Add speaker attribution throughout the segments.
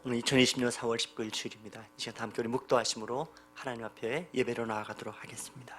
Speaker 1: 오늘 2020년 4월 19일 주일입니다. 이 시간 다 함께 우리 묵도하심으로 하나님 앞에 예배로 나아가도록 하겠습니다.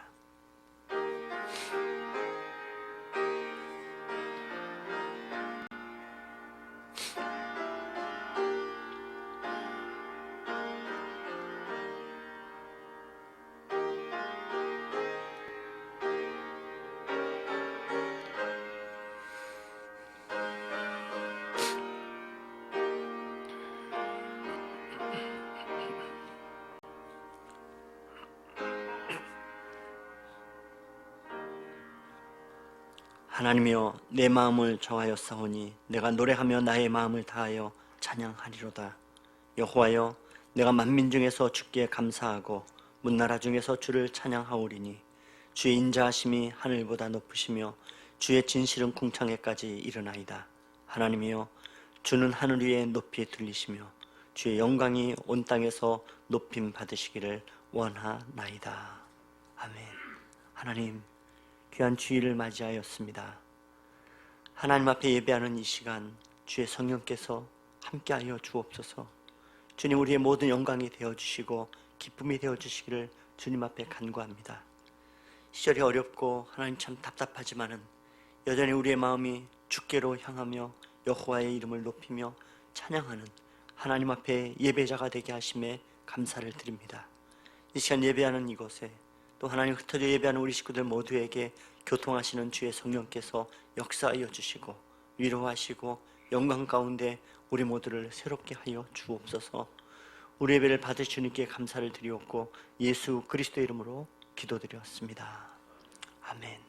Speaker 1: 하나님이여, 내 마음을 정하였사오니 내가 노래하며 나의 마음을 다하여 찬양하리로다. 여호와여, 내가 만민 중에서 주께 감사하고 문나라 중에서 주를 찬양하오리니 주의 인자하심이 하늘보다 높으시며 주의 진실은 궁창에까지 이르나이다. 하나님이여, 주는 하늘 위에 높이 들리시며 주의 영광이 온 땅에서 높임 받으시기를 원하나이다. 아멘. 하나님, 귀한 주일을 맞이하였습니다. 하나님 앞에 예배하는 이 시간 주의 성령께서 함께하여 주옵소서. 주님, 우리의 모든 영광이 되어주시고 기쁨이 되어주시기를 주님 앞에 간구합니다. 시절이 어렵고 하나님 참 답답하지만은 여전히 우리의 마음이 주께로 향하며 여호와의 이름을 높이며 찬양하는 하나님 앞에 예배자가 되게 하심에 감사를 드립니다. 이 시간 예배하는 이곳에 또 하나님 흩어져 예배하는 우리 식구들 모두에게 교통하시는 주의 성령께서 역사하여 주시고 위로하시고 영광 가운데 우리 모두를 새롭게 하여 주옵소서. 우리 예배를 받으신 주님께 감사를 드리옵고 예수 그리스도의 이름으로 기도드렸습니다. 아멘.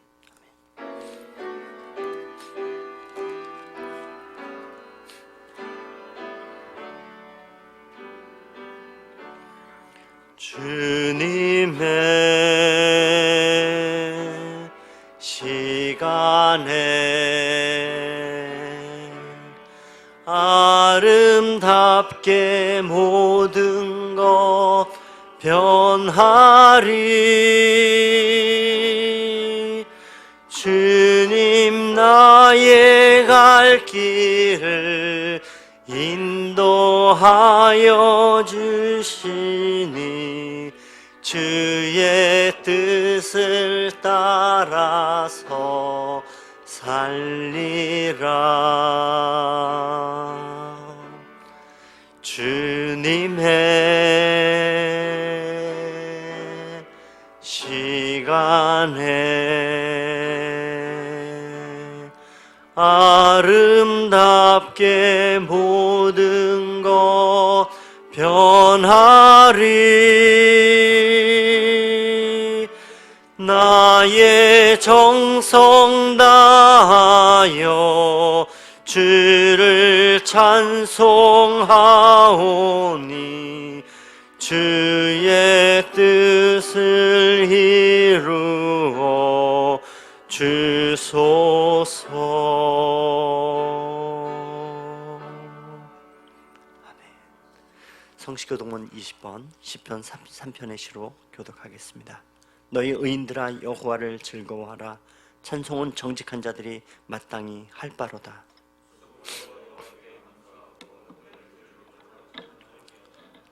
Speaker 1: 주님의 시간에 아름답게 모든 것 변하리. 주님, 나의 갈 길을 인도하여 주시니 주의 뜻을 따라서 살리라. 주님의 시간에 아름답게 모든 것 변하리. 나의 정성 다하여 주를 찬송하오니 주의 뜻을 이루어 주소서. 성시교동문 20번 시편 3편의 시로 교독하겠습니다. 너희 의인들아, 여호와를 즐거워하라. 찬송은 정직한 자들이 마땅히 할 바로다.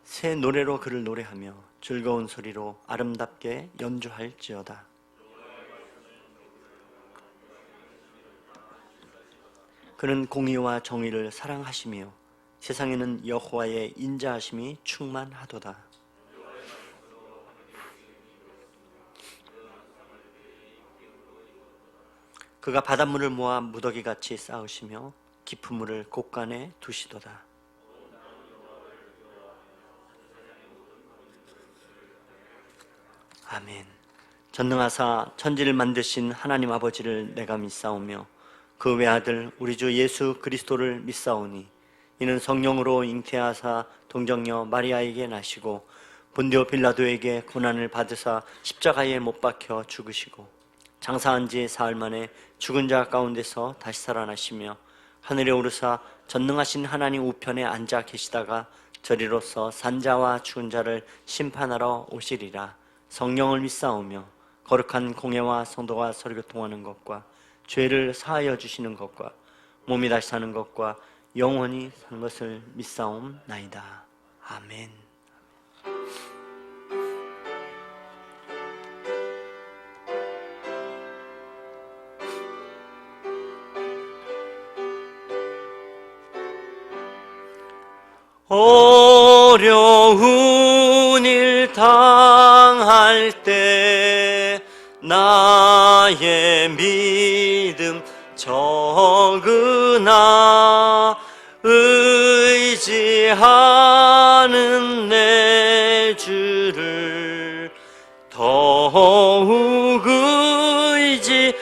Speaker 1: 새 노래로 그를 노래하며 즐거운 소리로 아름답게 연주할지어다. 그는 공의와 정의를 사랑하시며 세상에는 여호와의 인자하심이 충만하도다. 그가 바닷물을 모아 무더기같이 쌓으시며 깊은 물을 곳간에 두시도다. 아멘. 전능하사 천지를 만드신 하나님 아버지를 내가 믿사오며 그 외아들 우리 주 예수 그리스도를 믿사오니 이는 성령으로 잉태하사 동정녀 마리아에게 나시고 본디오 빌라도에게 고난을 받으사 십자가에 못 박혀 죽으시고 장사한 지 사흘 만에 죽은 자 가운데서 다시 살아나시며 하늘에 오르사 전능하신 하나님 우편에 앉아 계시다가 저리로서 산자와 죽은 자를 심판하러 오시리라. 성령을 믿사오며 거룩한 공예와 성도가 서로 교통하는 것과 죄를 사하여 주시는 것과 몸이 다시 사는 것과 영원히 산 것을 믿사옵나이다. 아멘. 어려운 일 당할 때 나의 믿음 적으나 의지하는 내 주를 더욱 의지합니다.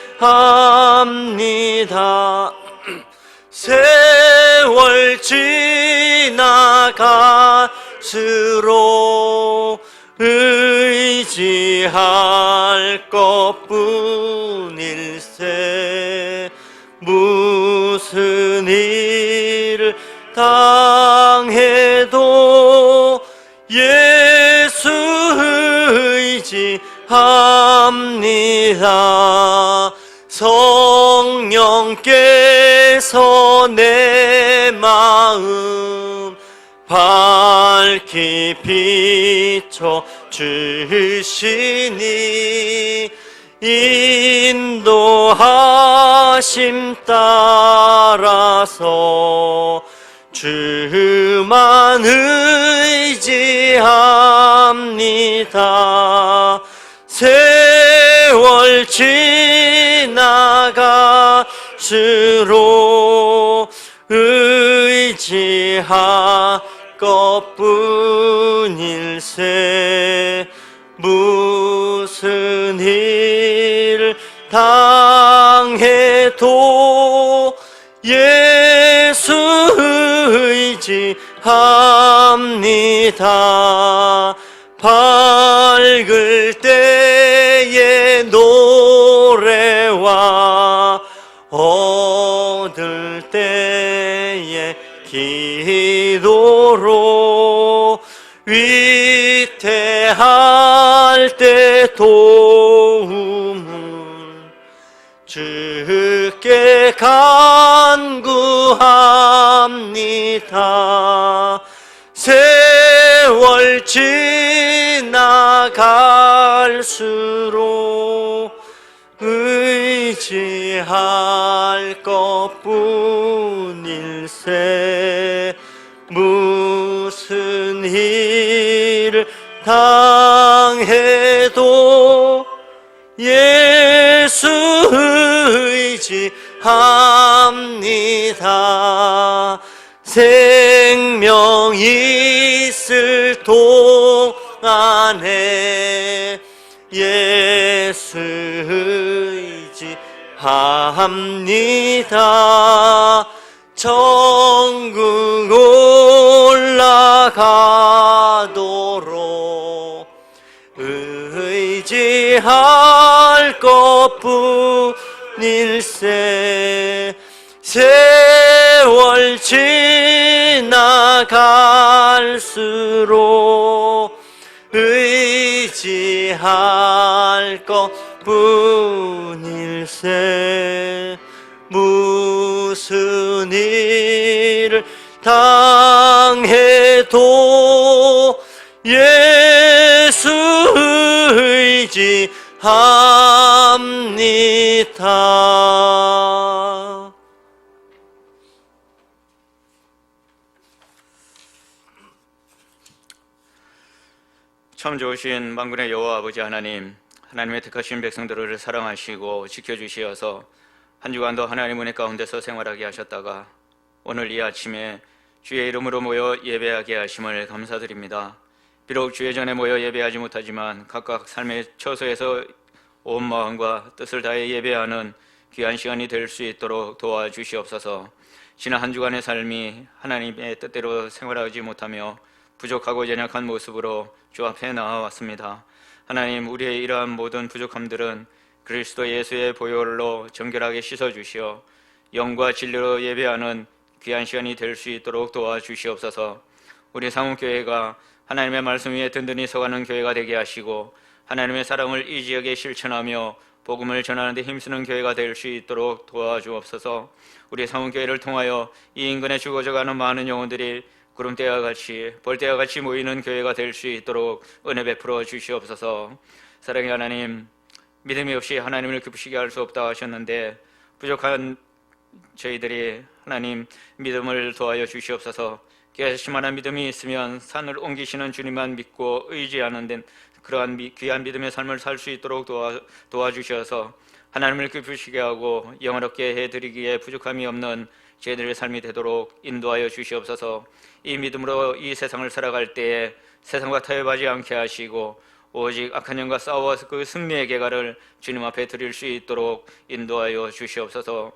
Speaker 1: 세월 지나갈수록 의지할 것뿐일세. 무슨 일을 당해도 예수 의지합니다. 성령께서 내 마음 밝히 비춰 주시니 인도하심 따라서 주만 의지합니다. 세월 지나갈수록 의지할 것뿐일세. 무슨 일을 당해도 예수 의지합니다. 밝을 때의 노래와 어두울 때의 기도로 위태할 때 도움을 주께 간구합니다. 세월 지나갈수록 의지할 것뿐일세. 무슨 일을 당해도 예수 의지합니다. 생명 있을 동안에 예수 의지합니다. 천국 올라가도록 의지할 것뿐일세. 세월 지나갈수록 의지할 것뿐일세. 무슨 일을 당해도 예수 의지합니다.
Speaker 2: 참 좋으신 만군의 여호와 아버지 하나님, 하나님의 택하신 백성들을 사랑하시고 지켜주시어서 한 주간도 하나님 은혜 가운데서 생활하게 하셨다가 오늘 이 아침에 주의 이름으로 모여 예배하게 하심을 감사드립니다. 비록 주의 전에 모여 예배하지 못하지만 각각 삶의 처소에서 온 마음과 뜻을 다해 예배하는 귀한 시간이 될 수 있도록 도와주시옵소서. 지난 한 주간의 삶이 하나님의 뜻대로 생활하지 못하며 부족하고 연약한 모습으로 주 앞에 나와왔습니다. 하나님, 우리의 이러한 모든 부족함들은 그리스도 예수의 보혈로 정결하게 씻어주시어 영과 진리로 예배하는 귀한 시간이 될 수 있도록 도와주시옵소서. 우리 상훈교회가 하나님의 말씀 위에 든든히 서가는 교회가 되게 하시고 하나님의 사랑을 이 지역에 실천하며 복음을 전하는 데 힘쓰는 교회가 될 수 있도록 도와주옵소서. 우리 사문교회를 통하여 이 인근에 죽어져가는 많은 영혼들이 구름대와 같이 벌대와 같이 모이는 교회가 될 수 있도록 은혜 베풀어 주시옵소서. 사랑의 하나님, 믿음이 없이 하나님을 기쁘시게 할 수 없다 하셨는데 부족한 저희들이 하나님 믿음을 도와여 주시옵소서. 결심만한 믿음이 있으면 산을 옮기시는 주님만 믿고 의지하는 데 그러한 귀한 믿음의 삶을 살 수 있도록 도와주셔서 하나님을 기쁘시게 하고 영화롭게 해드리기에 부족함이 없는 저희들의 삶이 되도록 인도하여 주시옵소서. 이 믿음으로 이 세상을 살아갈 때에 세상과 타협하지 않게 하시고 오직 악한 영과 싸워서 그 승리의 계가를 주님 앞에 드릴 수 있도록 인도하여 주시옵소서.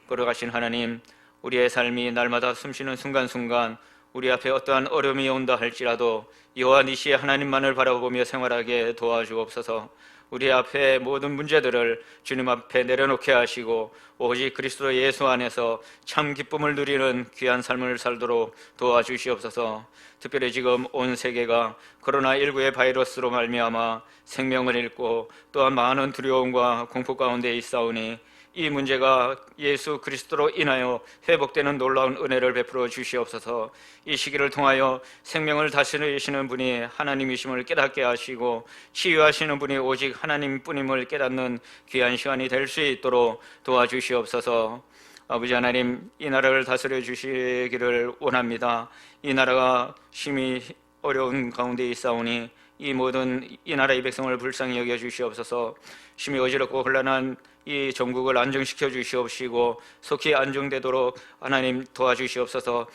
Speaker 2: 걸어가신 하나님, 우리의 삶이 날마다 숨쉬는 순간순간 우리 앞에 어떠한 어려움이 온다 할지라도 여호와 니시의 하나님만을 바라보며 생활하게 도와주옵소서. 우리 앞에 모든 문제들을 주님 앞에 내려놓게 하시고 오직 그리스도 예수 안에서 참 기쁨을 누리는 귀한 삶을 살도록 도와주시옵소서. 특별히 지금 온 세계가 코로나19의 바이러스로 말미암아 생명을 잃고 또한 많은 두려움과 공포 가운데 있사오니 이 문제가 예수 그리스도로 인하여 회복되는 놀라운 은혜를 베풀어 주시옵소서. 이 시기를 통하여 생명을 다스리시는 분이 하나님이심을 깨닫게 하시고 치유하시는 분이 오직 하나님뿐임을 깨닫는 귀한 시간이 될 수 있도록 도와주시옵소서. 아버지 하나님, 이 나라를 다스려 주시기를 원합니다. 이 나라가 심히 어려운 가운데 있사오니 이 모든 이 나라의 백성을 불쌍히 여겨 주시옵소서. 심히 어지럽고 혼란한 이 전국을 안정시켜 주시옵시고 속히 안정되도록 하나님 도와주시옵소서.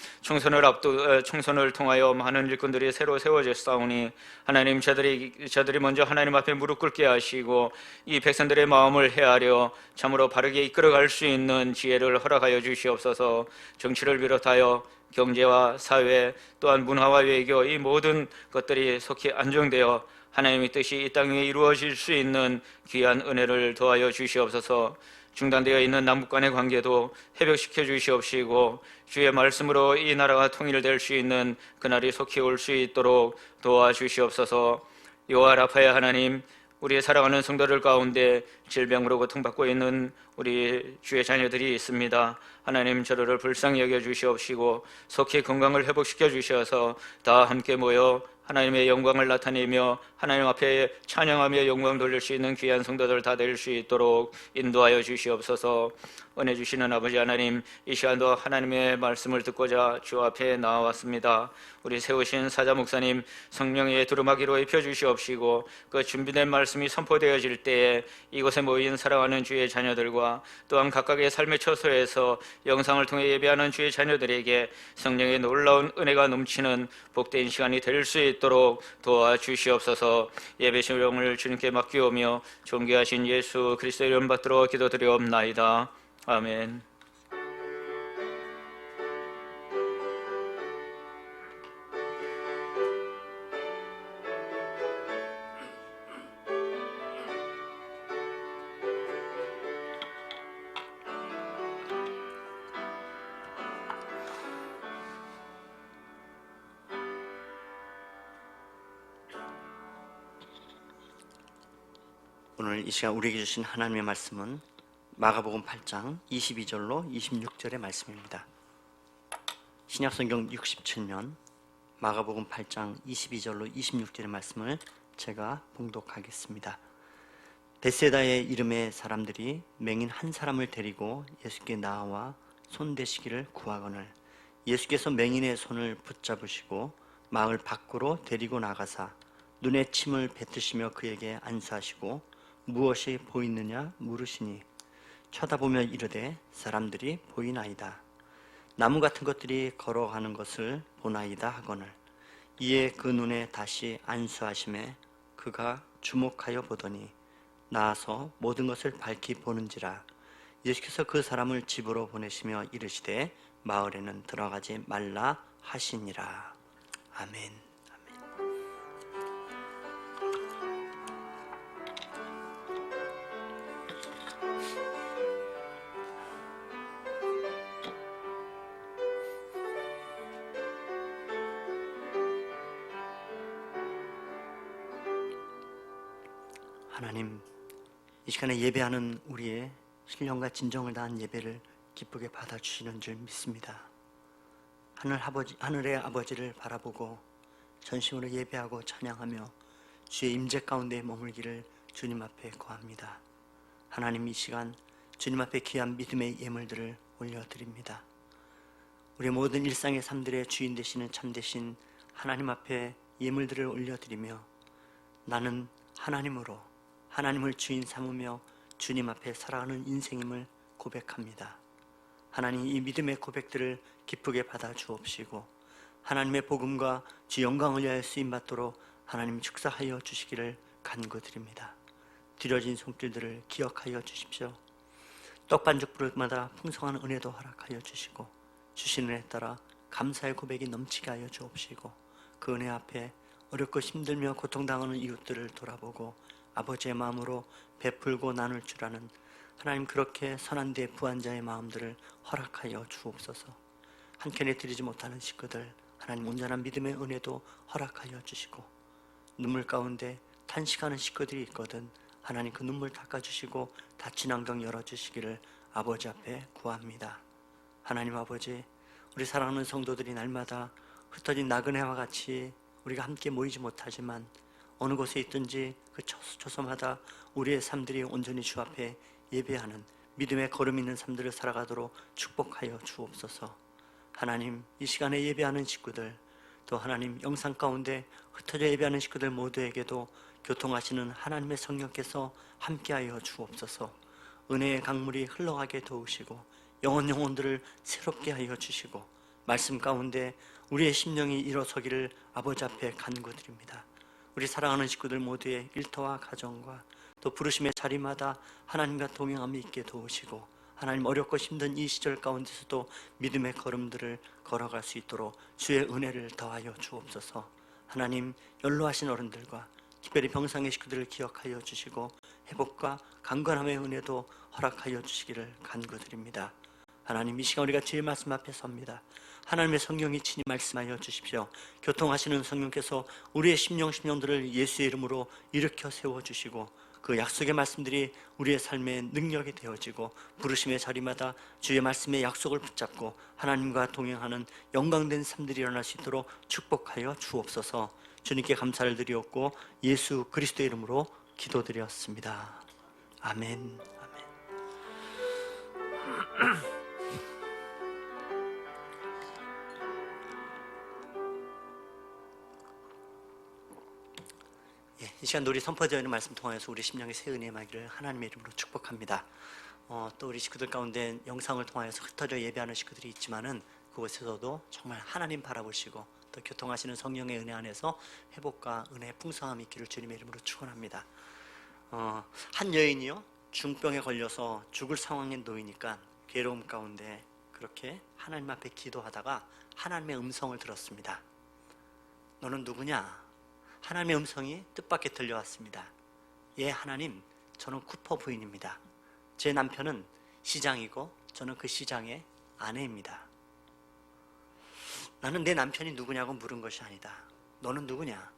Speaker 2: 총선을 통하여 많은 일꾼들이 새로 세워졌사오니 하나님 저들이 먼저 하나님 앞에 무릎 꿇게 하시고 이 백성들의 마음을 헤아려 참으로 바르게 이끌어갈 수 있는 지혜를 허락하여 주시옵소서. 정치를 비롯하여 경제와 사회 또한 문화와 외교 이 모든 것들이 속히 안정되어 하나님의 뜻이 이 땅 위에 이루어질 수 있는 귀한 은혜를 도와여 주시옵소서. 중단되어 있는 남북 간의 관계도 회복시켜 주시옵시고 주의 말씀으로 이 나라가 통일될 수 있는 그날이 속히 올 수 있도록 도와주시옵소서. 여호와 라파의 하나님, 우리의 사랑하는 성도들 가운데 질병으로 고통받고 있는 우리 주의 자녀들이 있습니다. 하나님 저들을 불쌍히 여겨 주시옵시고 속히 건강을 회복시켜 주셔서 다 함께 모여 하나님의 영광을 나타내며 하나님 앞에 찬양하며 영광 돌릴 수 있는 귀한 성도들 다 될 수 있도록 인도하여 주시옵소서. 은혜 주시는 아버지 하나님, 이 시간도 하나님의 말씀을 듣고자 주 앞에 나와왔습니다. 우리 세우신 사자 목사님 성령의 두루마기로 입혀 주시옵시고 그 준비된 말씀이 선포되어질 때에 이곳에 모인 사랑하는 주의 자녀들과 또한 각각의 삶의 처소에서 영상을 통해 예배하는 주의 자녀들에게 성령의 놀라운 은혜가 넘치는 복된 시간이 될 수 있도록 도와주시옵소서. 예배 신령을 주님께 맡기오며 존귀하신 예수 그리스도의 이름 받들어 기도드리옵나이다. 아멘.
Speaker 1: 오늘 이 시간 우리에게 주신 하나님의 말씀은 마가복음 8장 22절로 26절의 말씀입니다. 신약성경 67면 마가복음 8장 22절로 26절의 말씀을 제가 봉독하겠습니다. 베세다의 이름의 사람들이 맹인 한 사람을 데리고 예수께 나와 손대시기를 구하거늘 예수께서 맹인의 손을 붙잡으시고 마을 밖으로 데리고 나가사 눈에 침을 뱉으시며 그에게 안수하시고 무엇이 보이느냐 물으시니 쳐다보며 이르되 사람들이 보이나이다. 나무 같은 것들이 걸어가는 것을 보나이다 하거늘 이에 그 눈에 다시 안수하심에 그가 주목하여 보더니 나아서 모든 것을 밝히 보는지라. 예수께서 그 사람을 집으로 보내시며 이르시되 마을에는 들어가지 말라 하시니라. 아멘. 하나님, 이 시간에 예배하는 우리의 신령과 진정을 다한 예배를 기쁘게 받아주시는 줄 믿습니다. 하늘의 아버지를 바라보고 전심으로 예배하고 찬양하며 주의 임재 가운데 머물기를 주님 앞에 구합니다. 하나님, 이 시간 주님 앞에 귀한 믿음의 예물들을 올려드립니다. 우리 모든 일상의 삶들의 주인 되시는 참되신 하나님 앞에 예물들을 올려드리며 나는 하나님으로 하나님을 주인 삼으며 주님 앞에 살아가는 인생임을 고백합니다. 하나님, 이 믿음의 고백들을 기쁘게 받아 주옵시고 하나님의 복음과 주 영광을 위하여 쓰임받도록 하나님 축사하여 주시기를 간구드립니다. 드려진 손길들을 기억하여 주십시오. 떡반죽 부를마다 풍성한 은혜도 허락하여 주시고 주신 은혜에 따라 감사의 고백이 넘치게 하여 주옵시고 그 은혜 앞에 어렵고 힘들며 고통당하는 이웃들을 돌아보고 아버지의 마음으로 베풀고 나눌 줄 아는 하나님, 그렇게 선한 데 부한 자의 마음들을 허락하여 주옵소서. 한켠에 드리지 못하는 식구들 하나님 온전한 믿음의 은혜도 허락하여 주시고 눈물 가운데 탄식하는 식구들이 있거든 하나님 그 눈물 닦아주시고 닫힌 안경 열어주시기를 아버지 앞에 구합니다. 하나님 아버지, 우리 사랑하는 성도들이 날마다 흩어진 나그네와 같이 우리가 함께 모이지 못하지만 어느 곳에 있든지 그 초소마다 우리의 삶들이 온전히 주 앞에 예배하는 믿음의 걸음 있는 삶들을 살아가도록 축복하여 주옵소서. 하나님, 이 시간에 예배하는 식구들, 또 하나님 영상 가운데 흩어져 예배하는 식구들 모두에게도 교통하시는 하나님의 성령께서 함께하여 주옵소서. 은혜의 강물이 흘러가게 도우시고 영혼들을 새롭게 하여 주시고 말씀 가운데 우리의 심령이 일어서기를 아버지 앞에 간구드립니다. 우리 사랑하는 식구들 모두의 일터와 가정과 또 부르심의 자리마다 하나님과 동행함이 있게 도우시고 하나님, 어렵고 힘든 이 시절 가운데서도 믿음의 걸음들을 걸어갈 수 있도록 주의 은혜를 더하여 주옵소서. 하나님, 연로하신 어른들과 특별히 병상의 식구들을 기억하여 주시고 회복과 강건함의 은혜도 허락하여 주시기를 간구드립니다. 하나님, 이 시간 우리가 주의 말씀 앞에 섭니다. 하나님의 성령이 친히 말씀하여 주십시오. 교통하시는 성령께서 우리의 심령들을 예수의 이름으로 일으켜 세워주시고 그 약속의 말씀들이 우리의 삶의 능력이 되어지고 부르심의 자리마다 주의 말씀의 약속을 붙잡고 하나님과 동행하는 영광된 삶들이 일어날 수 있도록 축복하여 주옵소서. 주님께 감사를 드리옵고 예수 그리스도의 이름으로 기도드렸습니다. 아멘. 이 시간 우리 선포되어 있는 말씀 통해서 우리 심령의 새 은혜의 마기를 하나님의 이름으로 축복합니다. 또 우리 식구들 가운데 영상을 통하여서 흩어져 예배하는 식구들이 있지만은 그곳에서도 정말 하나님 바라보시고 또 교통하시는 성령의 은혜 안에서 회복과 은혜의 풍성함이 있기를 주님의 이름으로 축원합니다. 한 여인이요, 중병에 걸려서 죽을 상황에 놓이니까 괴로움 가운데 그렇게 하나님 앞에 기도하다가 하나님의 음성을 들었습니다. 너는 누구냐? 하나님의 음성이 뜻밖의 들려왔습니다. 예, 하나님, 저는 쿠퍼 부인입니다. 제 남편은 시장이고 저는 그 시장의 아내입니다. 나는 내 남편이 누구냐고 물은 것이 아니다. 너는 누구냐?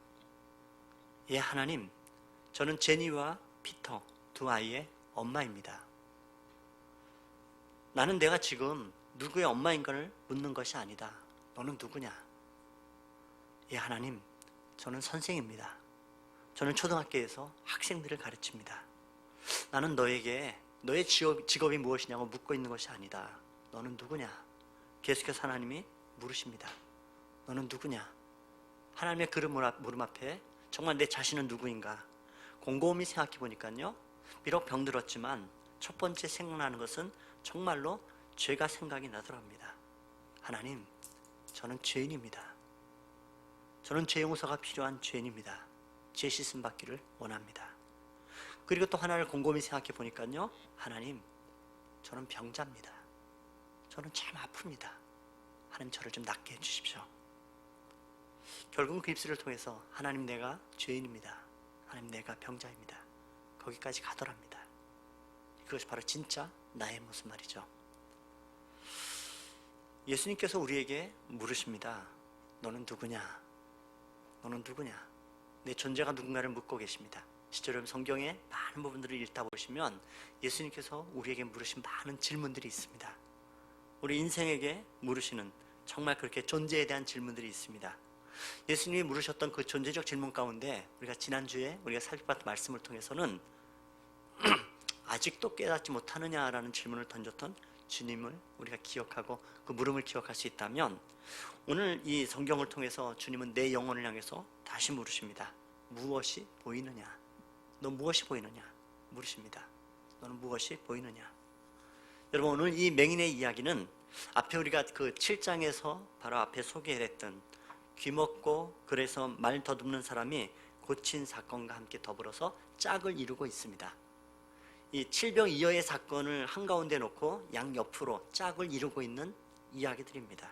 Speaker 1: 예, 하나님, 저는 제니와 피터 두 아이의 엄마입니다. 나는 내가 지금 누구의 엄마인가를 묻는 것이 아니다. 너는 누구냐? 예, 하나님, 저는 선생입니다. 저는 초등학교에서 학생들을 가르칩니다. 나는 너에게 너의 직업이 무엇이냐고 묻고 있는 것이 아니다. 너는 누구냐? 계속해서 하나님이 물으십니다. 너는 누구냐? 하나님의 그 물음 앞에 정말 내 자신은 누구인가? 곰곰이 생각해 보니까요, 비록 병들었지만 첫 번째 생각나는 것은 정말로 죄가 생각이 나더랍니다. 하나님, 저는 죄인입니다. 저는 죄 용서가 필요한 죄인입니다. 죄 씻음 받기를 원합니다. 그리고 또 하나를 곰곰이 생각해 보니까요, 하나님, 저는 병자입니다. 저는 참 아픕니다. 하나님, 저를 좀 낫게 해주십시오. 결국은 그 입술을 통해서 하나님, 내가 죄인입니다. 하나님, 내가 병자입니다. 거기까지 가더랍니다. 그것이 바로 진짜 나의 모습 말이죠. 예수님께서 우리에게 물으십니다. 너는 누구냐? 너는 누구냐? 내 존재가 누군가를 묻고 계십니다. 실제로 여러분 성경의 많은 부분들을 읽다 보시면 예수님께서 우리에게 물으신 많은 질문들이 있습니다. 우리 인생에게 물으시는 정말 그렇게 존재에 대한 질문들이 있습니다. 예수님이 물으셨던 그 존재적 질문 가운데 우리가 지난주에 우리가 살펴봤던 말씀을 통해서는 아직도 깨닫지 못하느냐라는 질문을 던졌던 주님을 우리가 기억하고 그 물음을 기억할 수 있다면, 오늘 이 성경을 통해서 주님은 내 영혼을 향해서 다시 물으십니다. 무엇이 보이느냐? 너 무엇이 보이느냐? 물으십니다. 너는 무엇이 보이느냐? 여러분, 오늘 이 맹인의 이야기는 앞에 우리가 그 7장에서 바로 앞에 소개했던 귀먹고 그래서 말 더듬는 사람이 고친 사건과 함께 더불어서 짝을 이루고 있습니다. 이 칠병이어의 사건을 한가운데 놓고 양옆으로 짝을 이루고 있는 이야기들입니다.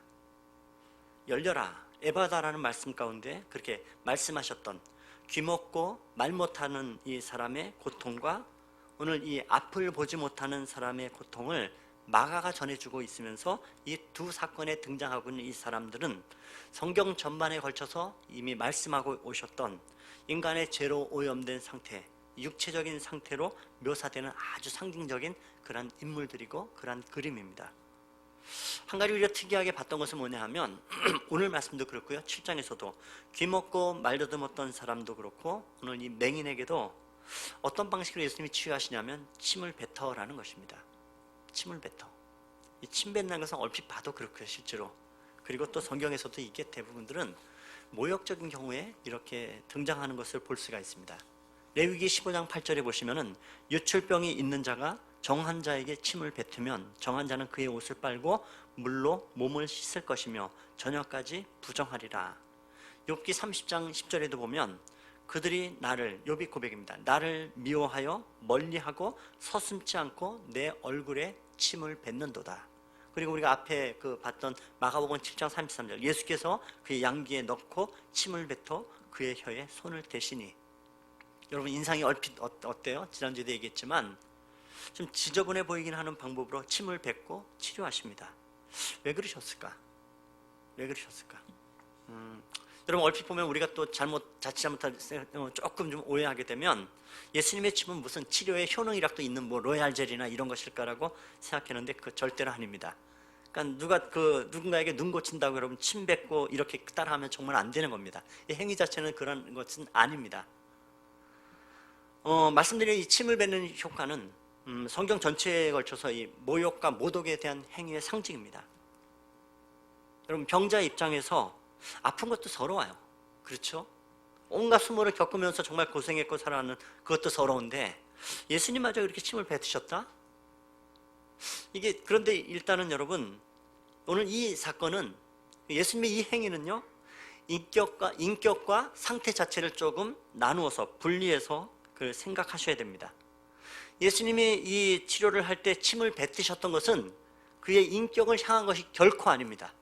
Speaker 1: 열려라 에바다라는 말씀 가운데 그렇게 말씀하셨던 귀먹고 말 못하는 이 사람의 고통과 오늘 이 앞을 보지 못하는 사람의 고통을 마가가 전해주고 있으면서 이 두 사건에 등장하고 있는 이 사람들은 성경 전반에 걸쳐서 이미 말씀하고 오셨던 인간의 죄로 오염된 상태, 육체적인 상태로 묘사되는 아주 상징적인 그런 인물들이고 그런 그림입니다. 한 가지 우리가 특이하게 봤던 것은 뭐냐 하면 오늘 말씀도 그렇고요, 7장에서도 귀먹고 말 더듬었던 사람도 그렇고 오늘 이 맹인에게도 어떤 방식으로 예수님이 치유하시냐면 침을 뱉어라는 것입니다. 침을 뱉어. 이 침 뱉는 것은 얼핏 봐도 그렇고요, 실제로. 그리고 또 성경에서도 이게 대부분들은 모욕적인 경우에 이렇게 등장하는 것을 볼 수가 있습니다. 레위기 15장 8절에 보시면은 유출병이 있는 자가 정한 자에게 침을 뱉으면 정한 자는 그의 옷을 빨고 물로 몸을 씻을 것이며 저녁까지 부정하리라. 욥기 30장 10절에도 보면 그들이 나를, 욥이 고백입니다. 나를 미워하여 멀리하고 서슴지 않고 내 얼굴에 침을 뱉는도다. 그리고 우리가 앞에 그 봤던 마가복음 7장 33절, 예수께서 그의 양귀에 넣고 침을 뱉어 그의 혀에 손을 대시니. 여러분 인상이 얼핏 어때요? 지난주에도 얘기했지만 좀 지저분해 보이긴 하는 방법으로 침을 뱉고 치료하십니다. 왜 그러셨을까? 왜 그러셨을까? 여러분 얼핏 보면 우리가 또 자칫 잘못할 조금 좀 오해하게 되면 예수님의 침은 무슨 치료의 효능이라도 있는 뭐 로얄젤이나 이런 것일까라고 생각했는데 그 절대로 아닙니다. 그러니까 누군가에게 눈 고친다고 여러분 침 뱉고 이렇게 따라하면 정말 안 되는 겁니다. 이 행위 자체는 그런 것은 아닙니다. 말씀드린 이 침을 뱉는 효과는 성경 전체에 걸쳐서 이 모욕과 모독에 대한 행위의 상징입니다. 여러분 병자의 입장에서 아픈 것도 서러워요. 그렇죠? 온갖 수모를 겪으면서 정말 고생했고 살아가는 그것도 서러운데 예수님마저 이렇게 침을 뱉으셨다? 이게 그런데 일단은 여러분 오늘 이 사건은 예수님의 이 행위는요 인격과 상태 자체를 조금 나누어서 분리해서 그걸 생각하셔야 됩니다. 예수님이 이 치료를 할 때 침을 뱉으셨던 것은 그의 인격을 향한 것이 결코 아닙니다.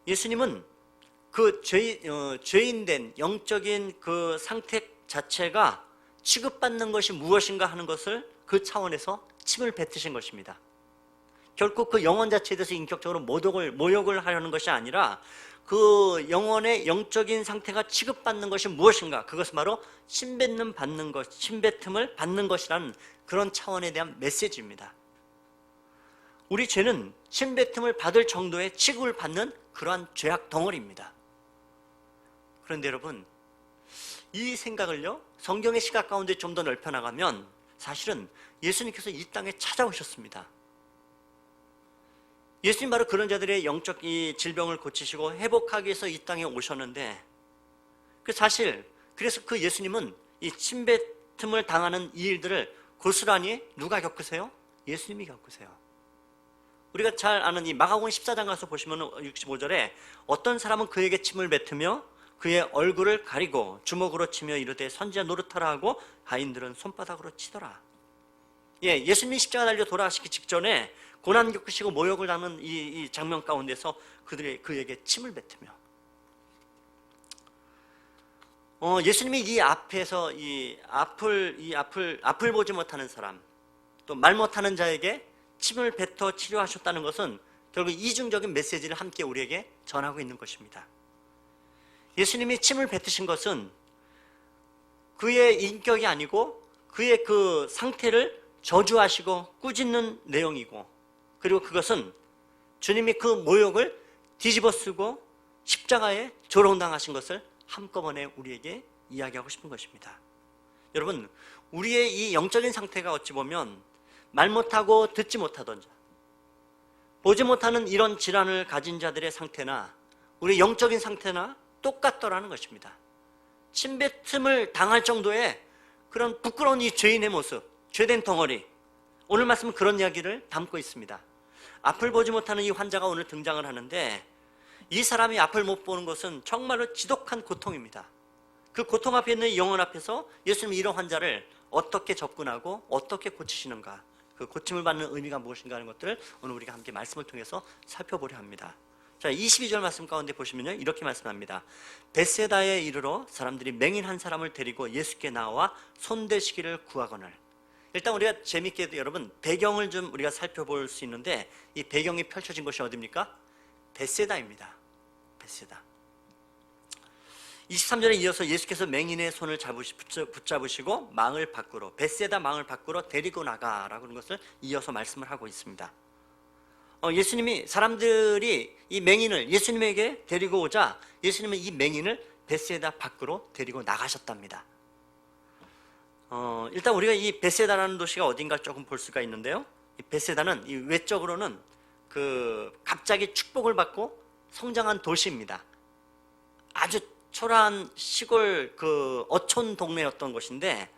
Speaker 1: 예수님은 그 죄인된 영적인 그 상태 자체가 취급받는 것이 무엇인가 하는 것을 그 차원에서 침을 뱉으신 것입니다. 결코 그 영혼 자체에 대해서 인격적으로 모욕을 하려는 것이 아니라 그 영혼의 영적인 상태가 취급받는 것이 무엇인가, 그것은 바로 침뱉음을 받는 것이라는 그런 차원에 대한 메시지입니다. 우리 죄는 침뱉음을 받을 정도의 취급을 받는 그러한 죄악 덩어리입니다. 그런데 여러분 이 생각을요 성경의 시각 가운데 좀 더 넓혀나가면 사실은 예수님께서 이 땅에 찾아오셨습니다. 예수님 바로 그런 자들의 영적 이 질병을 고치시고 회복하기 위해서 이 땅에 오셨는데 그래서 그 예수님은 이 침뱉음을 당하는 이 일들을 고스란히 누가 겪으세요? 예수님이 겪으세요. 우리가 잘 아는 이 마가복음 14장 가서 보시면 65절에 어떤 사람은 그에게 침을 뱉으며 그의 얼굴을 가리고 주먹으로 치며 이르되 선지자 노릇하라 하고 가인들은 손바닥으로 치더라. 예수님이 십자가 달려 돌아가시기 직전에 고난 겪으시고 모욕을 당하는 이 장면 가운데서 그에게 침을 뱉으며 예수님이 이 앞에서 이 앞을 보지 못하는 사람 또 말 못하는 자에게 침을 뱉어 치료하셨다는 것은 결국 이중적인 메시지를 함께 우리에게 전하고 있는 것입니다. 예수님이 침을 뱉으신 것은 그의 인격이 아니고 그의 그 상태를 저주하시고 꾸짖는 내용이고, 그리고 그것은 주님이 그 모욕을 뒤집어쓰고 십자가에 조롱당하신 것을 한꺼번에 우리에게 이야기하고 싶은 것입니다. 여러분, 우리의 이 영적인 상태가 어찌 보면 말 못하고 듣지 못하던 자, 보지 못하는 이런 질환을 가진 자들의 상태나 우리 영적인 상태나 똑같더라는 것입니다. 침뱉음을 당할 정도의 그런 부끄러운 이 죄인의 모습, 죄된 덩어리, 오늘 말씀은 그런 이야기를 담고 있습니다. 앞을 보지 못하는 이 환자가 오늘 등장을 하는데, 이 사람이 앞을 못 보는 것은 정말로 지독한 고통입니다. 그 고통 앞에 있는 영혼 앞에서 예수님이 이런 환자를 어떻게 접근하고 어떻게 고치시는가, 그 고침을 받는 의미가 무엇인가 하는 것들을 오늘 우리가 함께 말씀을 통해서 살펴보려 합니다. 자, 22절 말씀 가운데 보시면요, 이렇게 말씀합니다. 벳세다에 이르러 사람들이 맹인 한 사람을 데리고 예수께 나와 손대시기를 구하거늘. 일단 우리가 재밌게 여러분 배경을 좀 우리가 살펴볼 수 있는데, 이 배경이 펼쳐진 것이 어디입니까? 벳세다입니다. 벳세다. 23절에 이어서 예수께서 맹인의 손을 붙잡으시고 망을 밖으로, 벳세다 망을 밖으로 데리고 나가라고 하는 것을 이어서 말씀을 하고 있습니다. 예수님이, 사람들이 이 맹인을 예수님에게 데리고 오자 예수님은 이 맹인을 벳세다 밖으로 데리고 나가셨답니다. 일단 우리가 이 벳세다라는 도시가 어딘가 조금 볼 수가 있는데요, 이 벳세다는 이 외적으로는 그 갑자기 축복을 받고 성장한 도시입니다. 아주 초라한 시골 그 어촌 동네였던 곳인데,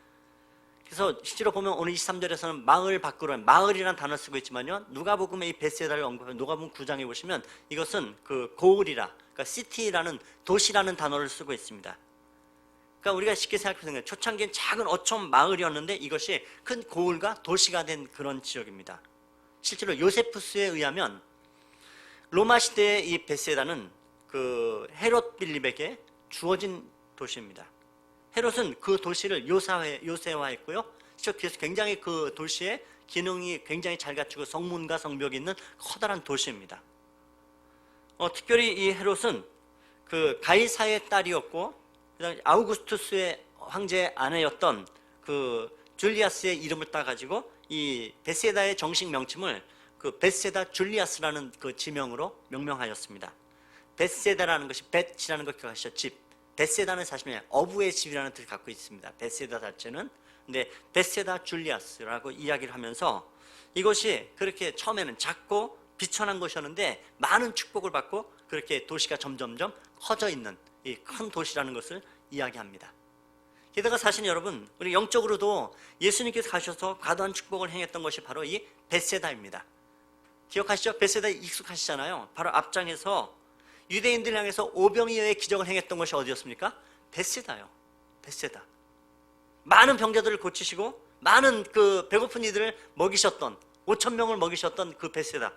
Speaker 1: 그래서 실제로 보면 오늘 23절에서는 마을 밖으로, 마을이라는 단어를 쓰고 있지만요, 누가복음의 이 벳세다를 언급하면 누가복음 9장에 보시면 이것은 그 고을이라, 그러니까 시티라는, 도시라는 단어를 쓰고 있습니다. 그러니까 우리가 쉽게 생각해보면 초창기엔 작은 어촌 마을이었는데 이것이 큰 고을과 도시가 된 그런 지역입니다. 실제로 요세푸스에 의하면 로마 시대의 이 벳세다는 그 헤롯 빌립에게 주어진 도시입니다. 헤롯은 그 도시를 요새화했고요. 그래서 굉장히 그 도시의 기능이 굉장히 잘 갖추고 성문과 성벽이 있는 커다란 도시입니다. 특별히 이 헤롯은 그 가이사의 딸이었고, 그다음에 아우구스투스의 황제의 아내였던 그 줄리아스의 이름을 따가지고 이 벳세다의 정식 명칭을 그 벳세다 줄리아스라는 그 지명으로 명명하였습니다. 벳세다라는 것이 벳이라는 것 기억하시죠? 집. 벳세다는 사실 어부의 집이라는 뜻을 갖고 있습니다. 벳세다 자체는. 근데 벳세다 줄리아스라고 이야기를 하면서 이것이 그렇게 처음에는 작고 비천한 곳이었는데 많은 축복을 받고 그렇게 도시가 점점점 커져 있는 이 큰 도시라는 것을 이야기합니다. 게다가 사실 여러분, 우리 영적으로도 예수님께서 가셔서 과도한 축복을 행했던 것이 바로 이 벳세다입니다. 기억하시죠? 벳세다에 익숙하시잖아요. 바로 앞장에서 유대인들 향해서 오병이어의 기적을 행했던 것이 어디였습니까? 벳세다요. 벳세다. 많은 병자들을 고치시고 많은 그 배고픈 이들을 먹이셨던, 5,000명을 먹이셨던 그 벳세다.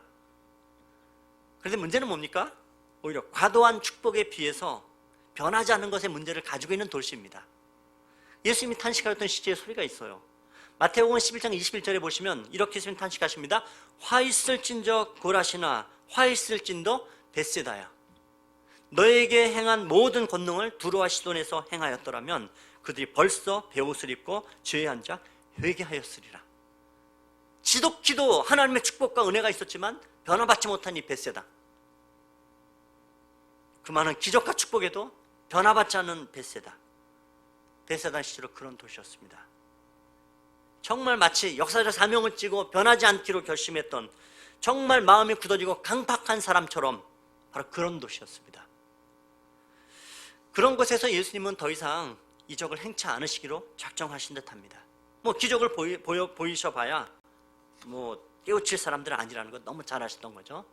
Speaker 1: 그런데 문제는 뭡니까? 오히려 과도한 축복에 비해서 변하지 않는 것의 문제를 가지고 있는 도시입니다. 예수님이 탄식하였던 시제의 소리가 있어요. 마태복음 11장 21절에 보시면 이렇게 예수님 탄식하십니다. 화 있을진저 고라시나, 화 있을진도 벳세다야. 너에게 행한 모든 권능을 두로와 시돈에서 행하였더라면 그들이 벌써 베옷을 입고 죄에 앉아 회개하였으리라. 지독히도 하나님의 축복과 은혜가 있었지만 변화받지 못한 이 벳세다, 그 많은 기적과 축복에도 변화받지 않는 벳세다. 벳세다는 실제로 그런 도시였습니다. 정말 마치 역사적 사명을 띠고 변하지 않기로 결심했던, 정말 마음이 굳어지고 강팍한 사람처럼 바로 그런 도시였습니다. 그런 곳에서 예수님은 더 이상 이적을 행치 않으시기로 작정하신 듯합니다. 뭐 기적을 보이셔봐야 뭐 깨우칠 사람들은 아니라는 것 너무 잘 아시던 거죠.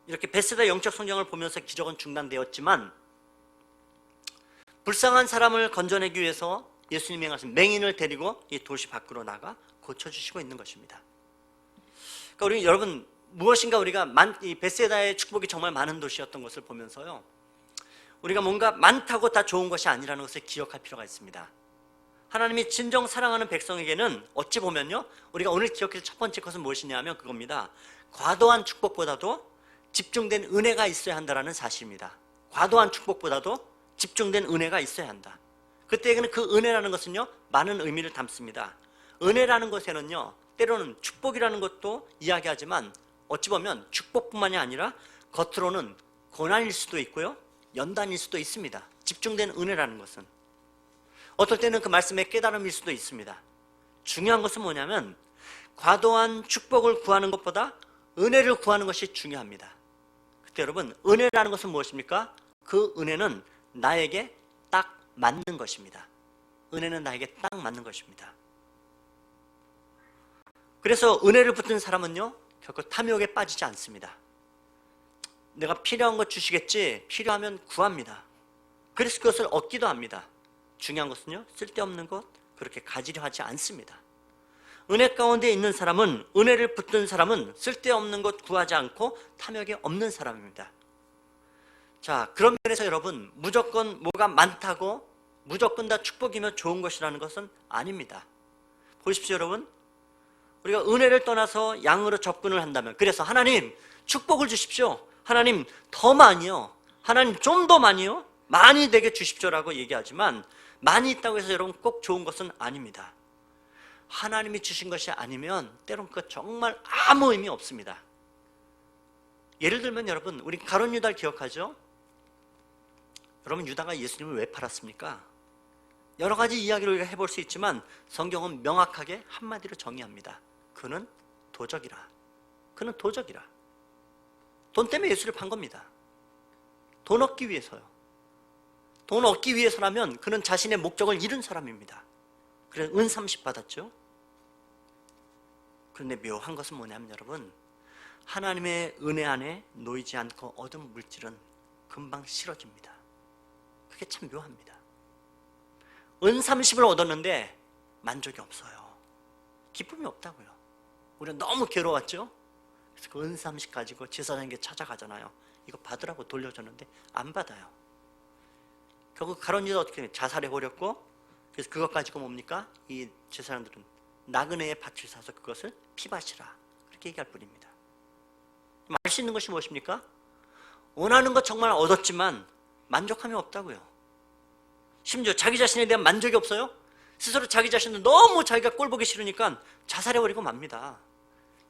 Speaker 1: 이렇게 벳세다 영적 성경을 보면서 기적은 중단되었지만 불쌍한 사람을 건져내기 위해서 예수님이 행하신 맹인을 데리고 이 도시 밖으로 나가 고쳐주시고 있는 것입니다. 그러니까 우리 여러분, 무엇인가 우리가 이 벳세다의 축복이 정말 많은 도시였던 것을 보면서요, 우리가 뭔가 많다고 다 좋은 것이 아니라는 것을 기억할 필요가 있습니다. 하나님이 진정 사랑하는 백성에게는 어찌 보면요, 우리가 오늘 기억해줄 첫 번째 것은 무엇이냐 하면 그겁니다. 과도한 축복보다도 집중된 은혜가 있어야 한다는 사실입니다. 과도한 축복보다도 집중된 은혜가 있어야 한다. 그때에는 그 은혜라는 것은요 많은 의미를 담습니다. 은혜라는 것에는요 때로는 축복이라는 것도 이야기하지만 어찌 보면 축복뿐만이 아니라 겉으로는 고난일 수도 있고요 연단일 수도 있습니다. 집중된 은혜라는 것은 어떨 때는 그 말씀의 깨달음일 수도 있습니다. 중요한 것은 뭐냐면 과도한 축복을 구하는 것보다 은혜를 구하는 것이 중요합니다. 그때 여러분 은혜라는 것은 무엇입니까? 그 은혜는 나에게 딱 맞는 것입니다. 은혜는 나에게 딱 맞는 것입니다. 그래서 은혜를 붙든 사람은요 결코 탐욕에 빠지지 않습니다. 내가 필요한 것 주시겠지 필요하면 구합니다. 그래서 그것을 얻기도 합니다. 중요한 것은요 쓸데없는 것 그렇게 가지려 하지 않습니다. 은혜 가운데 있는 사람은 은혜를 붙든 사람은 쓸데없는 것 구하지 않고 탐욕이 없는 사람입니다. 자, 그런 면에서 여러분 무조건 뭐가 많다고 무조건 다 축복이며 좋은 것이라는 것은 아닙니다. 보십시오 여러분, 우리가 은혜를 떠나서 양으로 접근을 한다면 그래서 하나님 축복을 주십시오, 하나님 더 많이요, 하나님 좀 더 많이요, 많이 되게 주십시오라고 얘기하지만 많이 있다고 해서 여러분 꼭 좋은 것은 아닙니다. 하나님이 주신 것이 아니면 때론 그거 정말 아무 의미 없습니다. 예를 들면 여러분 우리 가룟 유다를 기억하죠? 여러분 유다가 예수님을 왜 팔았습니까? 여러 가지 이야기를 우리가 해볼 수 있지만 성경은 명확하게 한마디로 정의합니다. 그는 도적이라. 그는 도적이라. 돈 때문에 예수를 판 겁니다. 돈 얻기 위해서요. 돈 얻기 위해서라면 그는 자신의 목적을 잃은 사람입니다. 그래서 은 30 받았죠. 그런데 묘한 것은 뭐냐면 여러분 하나님의 은혜 안에 놓이지 않고 얻은 물질은 금방 싫어집니다. 그게 참 묘합니다. 은 30을 얻었는데 만족이 없어요. 기쁨이 없다고요. 우리가 너무 괴로웠죠. 그래서 그 은 30 가지고 제사장에게 찾아가잖아요. 이거 받으라고 돌려줬는데 안 받아요. 결국 가룟 유다 어떻게 자살해 버렸고, 그래서 그것 가지고 뭡니까? 이 제사장들은 나그네의 밭을 사서 그것을 피밭이라 그렇게 얘기할 뿐입니다. 알 수 있는 것이 무엇입니까? 원하는 것 정말 얻었지만 만족함이 없다고요. 심지어 자기 자신에 대한 만족이 없어요. 스스로 자기 자신을 너무 자기가 꼴보기 싫으니까 자살해버리고 맙니다.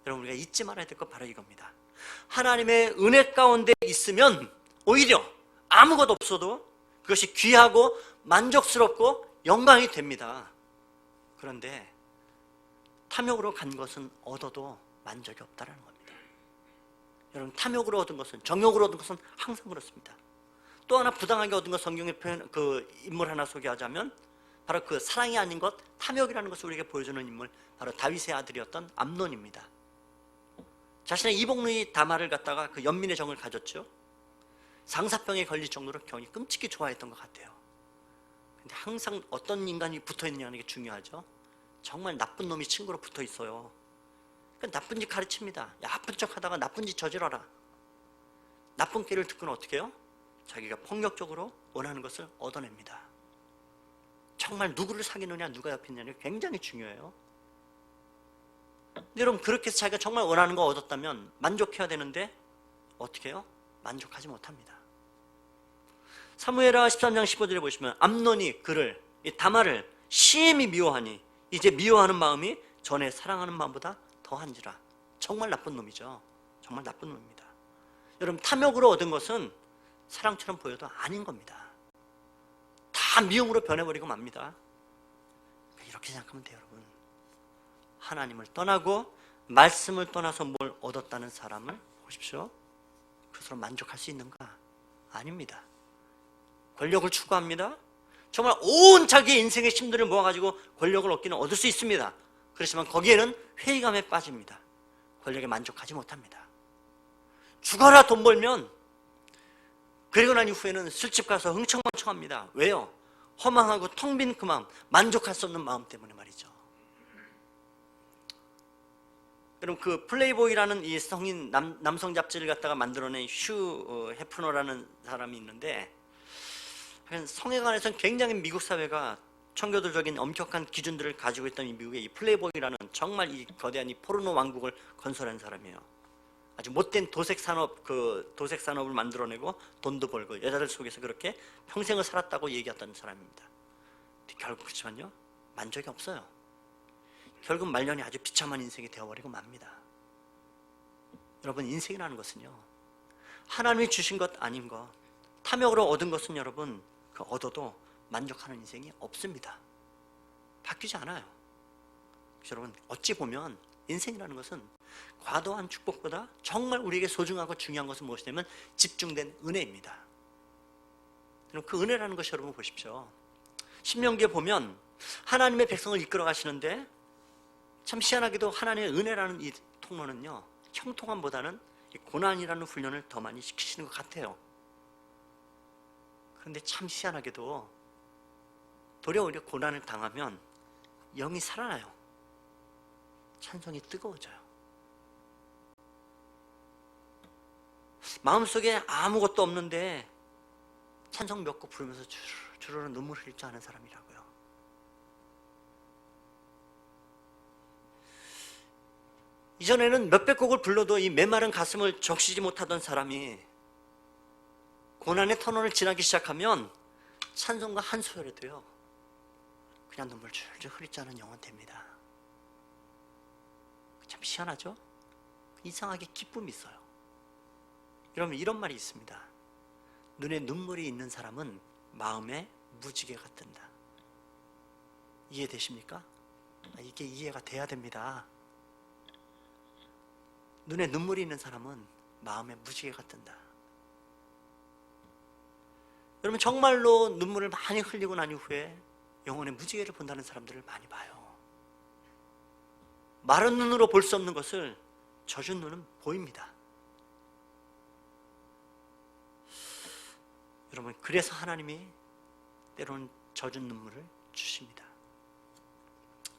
Speaker 1: 여러분 우리가 잊지 말아야 될 것 바로 이겁니다. 하나님의 은혜 가운데 있으면 오히려 아무것도 없어도 그것이 귀하고 만족스럽고 영광이 됩니다. 그런데 탐욕으로 간 것은 얻어도 만족이 없다는 겁니다. 여러분 탐욕으로 얻은 것은, 정욕으로 얻은 것은 항상 그렇습니다. 또 하나 부당하게 얻은 것, 성경의 표현, 그 인물 하나 소개하자면 바로 그 사랑이 아닌 것, 탐욕이라는 것을 우리에게 보여주는 인물, 바로 다윗의 아들이었던 암논입니다. 자신의 이복누이 다말을 갖다가 그 연민의 정을 가졌죠. 상사병에 걸릴 정도로 경이 끔찍히 좋아했던 것 같아요. 근데 항상 어떤 인간이 붙어있느냐는 게 중요하죠. 정말 나쁜 놈이 친구로 붙어 있어요. 그러니까 나쁜 짓 가르칩니다. 나쁜 척 하다가 나쁜 짓 저질러라. 나쁜 길을 듣고는 어떻게 해요? 자기가 폭력적으로 원하는 것을 얻어냅니다. 정말 누구를 사귀느냐, 누가 옆에 있느냐는 굉장히 중요해요. 근데 여러분 그렇게 해서 자기가 정말 원하는 거 얻었다면 만족해야 되는데 어떻게 해요? 만족하지 못합니다. 사무엘하 13장 15절에 보시면 암논이 그를, 이 다말을 심히 미워하니 이제 미워하는 마음이 전에 사랑하는 마음보다 더한지라. 정말 나쁜 놈이죠. 정말 나쁜 놈입니다. 여러분 탐욕으로 얻은 것은 사랑처럼 보여도 아닌 겁니다. 다 미움으로 변해버리고 맙니다. 이렇게 생각하면 돼요. 여러분 하나님을 떠나고 말씀을 떠나서 뭘 얻었다는 사람을 보십시오. 그것으로 만족할 수 있는가? 아닙니다. 권력을 추구합니다. 정말 온 자기의 인생의 힘들을 모아가지고 권력을 얻기는 얻을 수 있습니다. 그렇지만 거기에는 회의감에 빠집니다. 권력에 만족하지 못합니다. 죽어라 돈 벌면, 그리고 난 이후에는 술집 가서 흥청망청합니다. 왜요? 허망하고 텅 빈 그 마음, 만족할 수 없는 마음 때문에 말이죠. 여러분 그 플레이보이라는 이 성인 남성 잡지를 갖다가 만들어낸 휴 해프너라는 사람이 있는데, 성애관에서는 굉장히 미국 사회가 청교도적인 엄격한 기준들을 가지고 있던 이 미국의 이 플레이보이라는 정말 이 거대한 이 포르노 왕국을 건설한 사람이에요. 아주 못된 도색 산업을 만들어내고 돈도 벌고 여자들 속에서 그렇게 평생을 살았다고 얘기했던 사람입니다. 결국 그렇지만요, 만족이 없어요. 결국 말년이 아주 비참한 인생이 되어버리고 맙니다. 여러분, 인생이라는 것은요, 하나님이 주신 것 아닌 것, 탐욕으로 얻은 것은 여러분, 그 얻어도 만족하는 인생이 없습니다. 바뀌지 않아요. 여러분, 어찌 보면 인생이라는 것은 과도한 축복보다 정말 우리에게 소중하고 중요한 것은 무엇이냐면 집중된 은혜입니다. 그럼 그 은혜라는 것이 여러분 보십시오. 신명기에 보면 하나님의 백성을 이끌어 가시는데 참 희한하게도 하나님의 은혜라는 이 통로는요, 형통함보다는 고난이라는 훈련을 더 많이 시키시는 것 같아요. 그런데 참 희한하게도 도리어 오히려 고난을 당하면 영이 살아나요. 찬송이 뜨거워져요. 마음속에 아무것도 없는데 찬송 몇 곡 부르면서 주르르 눈물 흘릴 줄 아는 사람이라고요. 이전에는 몇백 곡을 불러도 이 메마른 가슴을 적시지 못하던 사람이 고난의 터널을 지나기 시작하면 찬송가 한 소절에도요, 그냥 눈물 줄줄 흘릴 줄 아는 영혼 됩니다. 참 희한하죠? 이상하게 기쁨이 있어요. 여러분, 이런 말이 있습니다. 눈에 눈물이 있는 사람은 마음에 무지개가 뜬다. 이해되십니까? 이게 이해가 돼야 됩니다. 눈에 눈물이 있는 사람은 마음에 무지개가 뜬다. 여러분, 정말로 눈물을 많이 흘리고 난 이후에 영혼의 무지개를 본다는 사람들을 많이 봐요. 마른 눈으로 볼 수 없는 것을 젖은 눈은 보입니다. 여러분, 그래서 하나님이 때로는 젖은 눈물을 주십니다.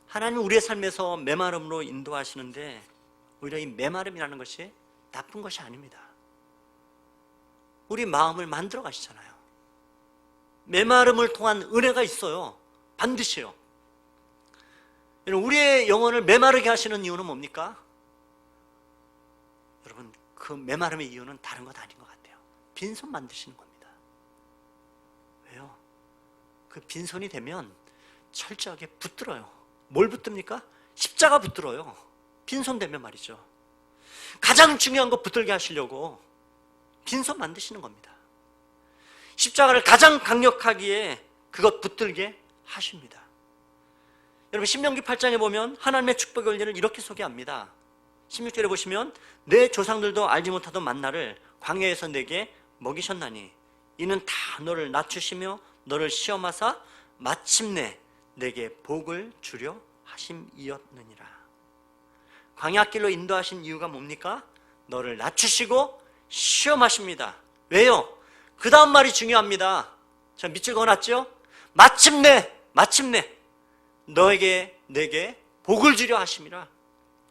Speaker 1: 하나님은 우리의 삶에서 메마름으로 인도하시는데 오히려 이 메마름이라는 것이 나쁜 것이 아닙니다. 우리 마음을 만들어 가시잖아요. 메마름을 통한 은혜가 있어요. 반드시요. 여러분, 우리의 영혼을 메마르게 하시는 이유는 뭡니까? 여러분, 그 메마름의 이유는 다른 것 아닌 것 같아요. 빈손 만드시는 겁니다. 왜요? 그 빈손이 되면 철저하게 붙들어요. 뭘 붙듭니까? 십자가 붙들어요. 빈손 되면 말이죠. 가장 중요한 거 붙들게 하시려고 빈손 만드시는 겁니다. 십자가를 가장 강력하기에 그것 붙들게 하십니다. 여러분, 신명기 8장에 보면 하나님의 축복의 원리를 이렇게 소개합니다. 16절에 보시면 내 조상들도 알지 못하던 만나를 광야에서 내게 먹이셨나니 이는 다 너를 낮추시며 너를 시험하사 마침내 내게 복을 주려 하심이었느니라. 광야길로 인도하신 이유가 뭡니까? 너를 낮추시고 시험하십니다. 왜요? 그 다음 말이 중요합니다. 자, 밑줄 그어놨죠? 마침내 너에게 내게 복을 주려 하심이라.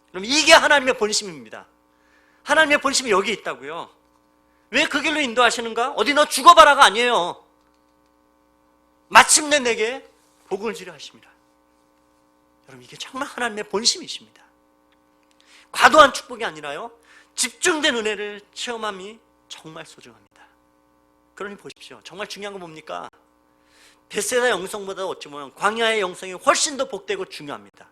Speaker 1: 그럼 이게 하나님의 본심입니다. 하나님의 본심이 여기 있다고요. 왜 그 길로 인도하시는가? 어디 너 죽어봐라가 아니에요. 마침내 내게 복을 주려 하심이라. 여러분, 이게 정말 하나님의 본심이십니다. 과도한 축복이 아니라요, 집중된 은혜를 체험함이 정말 소중합니다. 그러니 보십시오. 정말 중요한 건 뭡니까? 벳세다 영성보다 어찌 보면 광야의 영성이 훨씬 더 복되고 중요합니다.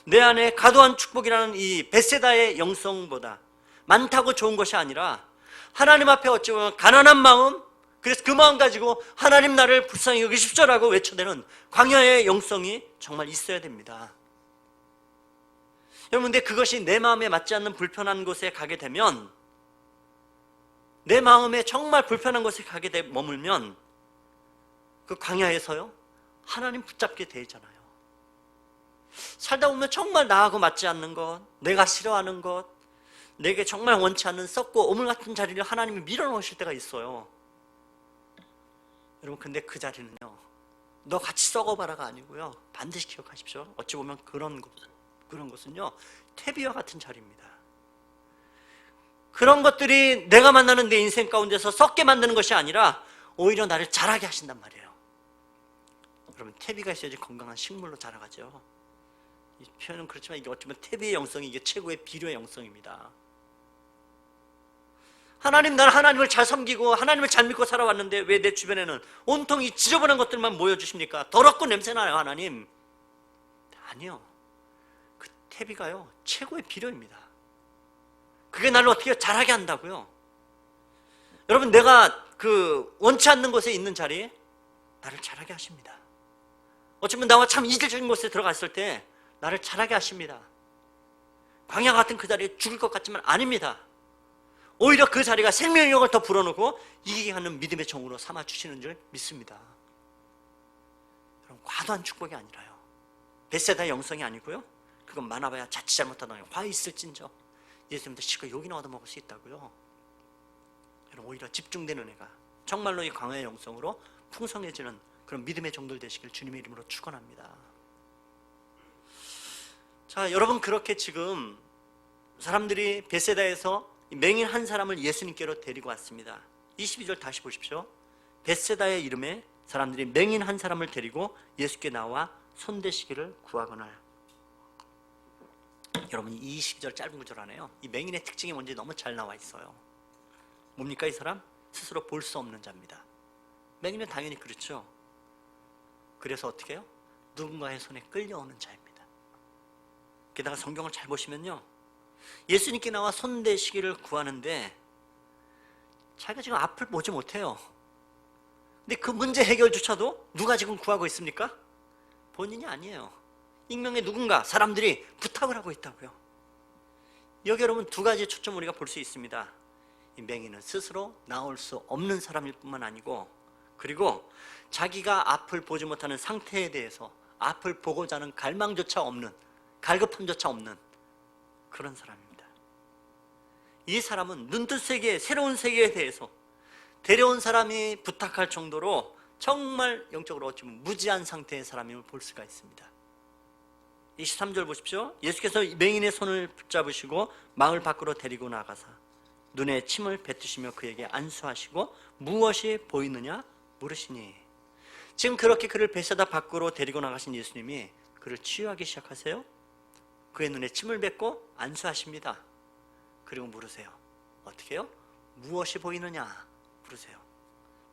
Speaker 1: 내 안에 과도한 축복이라는 이 벳세다의 영성보다 많다고 좋은 것이 아니라 하나님 앞에 어찌 보면 가난한 마음, 그래서 그 마음 가지고 하나님 나를 불쌍히 여기십시오라고 외쳐대는 광야의 영성이 정말 있어야 됩니다. 여러분, 근데 그것이 내 마음에 맞지 않는 불편한 곳에 가게 되면, 내 마음에 정말 불편한 곳에 가게 머물면 그 광야에서요, 하나님 붙잡게 되잖아요. 살다 보면 정말 나하고 맞지 않는 것, 내가 싫어하는 것, 내게 정말 원치 않는 썩고 오물 같은 자리를 하나님이 밀어넣으실 때가 있어요. 여러분, 근데 그 자리는요, 너 같이 썩어봐라가 아니고요, 반드시 기억하십시오. 어찌 보면 그런 것은요, 퇴비와 같은 자리입니다. 그런 것들이 내가 만나는 내 인생 가운데서 썩게 만드는 것이 아니라 오히려 나를 자라게 하신단 말이에요. 여러분, 퇴비가 있어야지 건강한 식물로 자라가죠. 이 표현은 그렇지만 이게 어쩌면 퇴비의 영성이 이게 최고의 비료의 영성입니다. 하나님, 나는 하나님을 잘 섬기고 하나님을 잘 믿고 살아왔는데 왜 내 주변에는 온통 이 지저분한 것들만 모여주십니까? 더럽고 냄새나요, 하나님. 아니요, 그 태비가요 최고의 비료입니다. 그게 나를 어떻게 잘하게 한다고요? 여러분, 내가 그 원치 않는 곳에 있는 자리에 나를 잘하게 하십니다. 어쩌면 나와 참 이질적인 곳에 들어갔을 때 나를 잘하게 하십니다. 광야 같은 그 자리에 죽을 것 같지만 아닙니다. 오히려 그 자리가 생명력을 더 불어넣고 이기게 하는 믿음의 정으로 삼아주시는 줄 믿습니다. 여러분, 과도한 축복이 아니라요, 벳세다의 영성이 아니고요, 그건 많아봐야 자칫 잘못하다가 화 있을진저 예수님도 실컷 욕이나 얻어먹을 수 있다고요. 여러분, 오히려 집중된 은혜가 정말로 이 광야의 영성으로 풍성해지는 그런 믿음의 종들 되시길 주님의 이름으로 축원합니다. 자, 여러분, 그렇게 지금 사람들이 벳세다에서 맹인 한 사람을 예수님께로 데리고 왔습니다. 22절 다시 보십시오. 벳세다의 이름에 사람들이 맹인 한 사람을 데리고 예수께 나와 손대시기를 구하거늘. 여러분, 이 22절 짧은 구절 안에요, 이 맹인의 특징이 뭔지 너무 잘 나와 있어요. 뭡니까? 이 사람 스스로 볼 수 없는 자입니다. 맹인은 당연히 그렇죠. 그래서 어떻게 해요? 누군가의 손에 끌려오는 자입니다. 게다가 성경을 잘 보시면요, 예수님께 나와 손대시기를 구하는데 자기가 지금 앞을 보지 못해요. 근데 그 문제 해결조차도 누가 지금 구하고 있습니까? 본인이 아니에요. 익명의 누군가, 사람들이 부탁을 하고 있다고요. 여기 여러분, 두 가지 초점 우리가 볼 수 있습니다. 이 맹인은 스스로 나올 수 없는 사람일 뿐만 아니고, 그리고 자기가 앞을 보지 못하는 상태에 대해서 앞을 보고자 하는 갈망조차 없는, 갈급함조차 없는 그런 사람입니다. 이 사람은 눈뜬 세계, 새로운 세계에 대해서 데려온 사람이 부탁할 정도로 정말 영적으로 어찌보면 무지한 상태의 사람임을 볼 수가 있습니다. 23절 보십시오. 예수께서 맹인의 손을 붙잡으시고 마을 밖으로 데리고 나가사 눈에 침을 뱉으시며 그에게 안수하시고 무엇이 보이느냐 물으시니. 지금 그렇게 그를 벳세다 밖으로 데리고 나가신 예수님이 그를 치유하기 시작하세요. 그의 눈에 침을 뱉고 안수하십니다. 그리고 물으세요. 어떻게 해요? 무엇이 보이느냐 물으세요.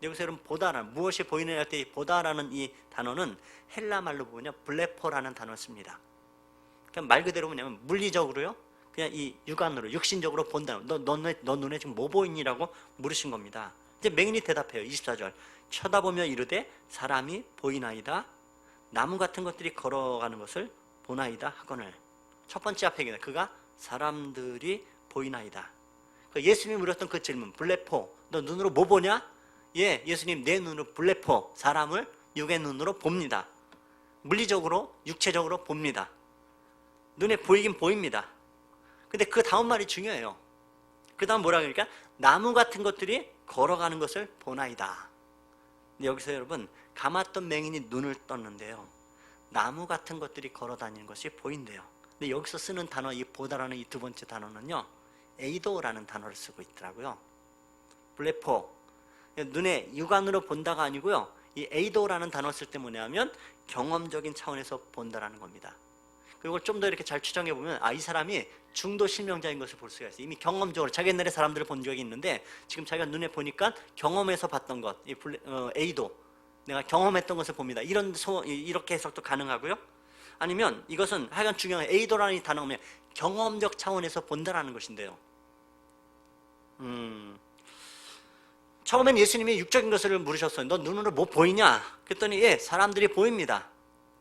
Speaker 1: 여기서 여러분, 보다라는, 무엇이 보이느냐 할 때 보다라는 이 단어는 헬라 말로 보면 블레포라는 단어를 씁니다. 그냥 말 그대로 뭐냐면 물리적으로요, 그냥 이 육안으로, 육신적으로 본다는, 너 눈에 지금 뭐 보이니라고 물으신 겁니다. 이제 맹인이 대답해요. 24절. 쳐다보며 이르되 사람이 보이나이다. 나무 같은 것들이 걸어가는 것을 보나이다 하거늘. 첫 번째 앞에 그가 사람들이 보이나이다. 예수님이 물었던 그 질문, 블레포, 너 눈으로 뭐 보냐? 예, 예수님, 내 눈으로 블레포, 사람을 육의 눈으로 봅니다. 물리적으로, 육체적으로 봅니다. 눈에 보이긴 보입니다. 근데 그 다음 말이 중요해요. 그 다음 뭐라 그러니까? 나무 같은 것들이 걸어가는 것을 보나이다. 근데 여기서 여러분, 감았던 맹인이 눈을 떴는데요, 나무 같은 것들이 걸어다니는 것이 보인대요. 근데 여기서 쓰는 단어, 이 보다라는 이 두 번째 단어는요, 에이도라는 단어를 쓰고 있더라고요. 블레포, 눈에 육안으로 본다가 아니고요, 이 에이도라는 단어 쓸 때 뭐냐면 경험적인 차원에서 본다라는 겁니다. 그리고 좀 더 이렇게 잘 추정해 보면, 이 사람이 중도 실명자인 것을 볼 수가 있어요. 이미 경험적으로 자기 옛날에 사람들을 본 적이 있는데 지금 자기가 눈에 보니까 경험해서 봤던 것, 에이도, 내가 경험했던 것을 봅니다. 이렇게 해석도 가능하고요. 아니면 이것은 하여간 중요한 에이도라는 이 단어가 경험적 차원에서 본다라는 것인데요. 처음엔 예수님이 육적인 것을 물으셨어요. 너 눈으로 뭐 보이냐? 그랬더니 예, 사람들이 보입니다.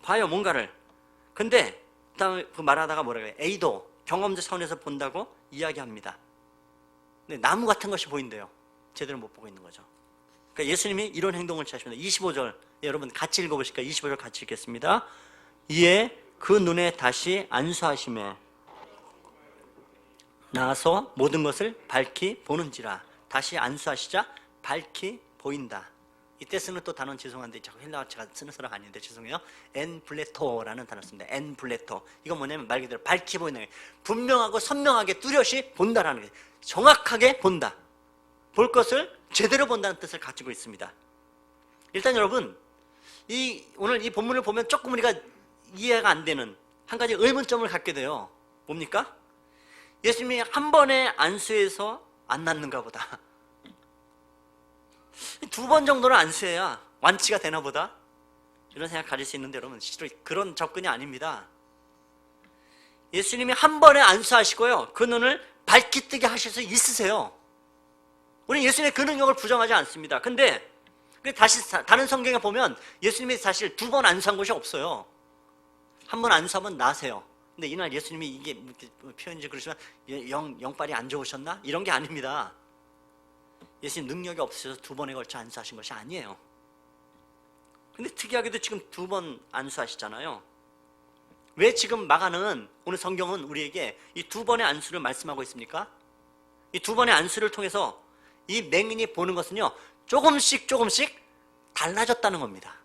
Speaker 1: 봐요, 뭔가를. 근데 그다음에 그 말하다가 뭐라고 해요? 에이도, 경험적 차원에서 본다고 이야기합니다. 근데 나무 같은 것이 보인대요. 제대로 못 보고 있는 거죠. 그러니까 예수님이 이런 행동을 취하십니다. 25절, 여러분 같이 읽어보실까요? 25절 같이 읽겠습니다. 이에 그 눈에 다시 안수하심에 나서 모든 것을 밝히 보는지라. 다시 안수하시자 밝히 보인다. 이때 쓰는 또 단어는 죄송한데 자꾸 헬라어 제가 쓰는 사람 아닌데 죄송해요. 엔블레토라는 단어 씁니다. 엔블레토. 이건 뭐냐면 말 그대로 밝히 보이는 거예요. 분명하고 선명하게 뚜렷이 본다라는 거예요. 정확하게 본다. 볼 것을 제대로 본다는 뜻을 가지고 있습니다. 일단 여러분, 오늘 이 본문을 보면 조금 우리가 이해가 안 되는 한 가지 의문점을 갖게 돼요. 뭡니까? 예수님이 한 번의 안수에서 안 낫는가 보다. 2번 정도는 안수해야 완치가 되나 보다, 이런 생각 가질 수 있는데, 여러분 실제로 그런 접근이 아닙니다. 예수님이 한 번에 안수하시고요, 그 눈을 밝게 뜨게 하실 수 있으세요. 우리는 예수님의 그 능력을 부정하지 않습니다. 근데 다시 다른 성경에 보면 예수님이 사실 2번 안수한 것이 없어요. 한 번 안수하면 나세요. 근데 이날 예수님이 이게 표현인지 그러시면 영빨이 안 좋으셨나? 이런 게 아닙니다. 예수님 능력이 없으셔서 2번에 걸쳐 안수하신 것이 아니에요. 근데 특이하게도 지금 2번 안수하시잖아요. 왜 지금 마가는, 오늘 성경은 우리에게 이 2번의 안수를 말씀하고 있습니까? 이 2번의 안수를 통해서 이 맹인이 보는 것은요, 조금씩 달라졌다는 겁니다.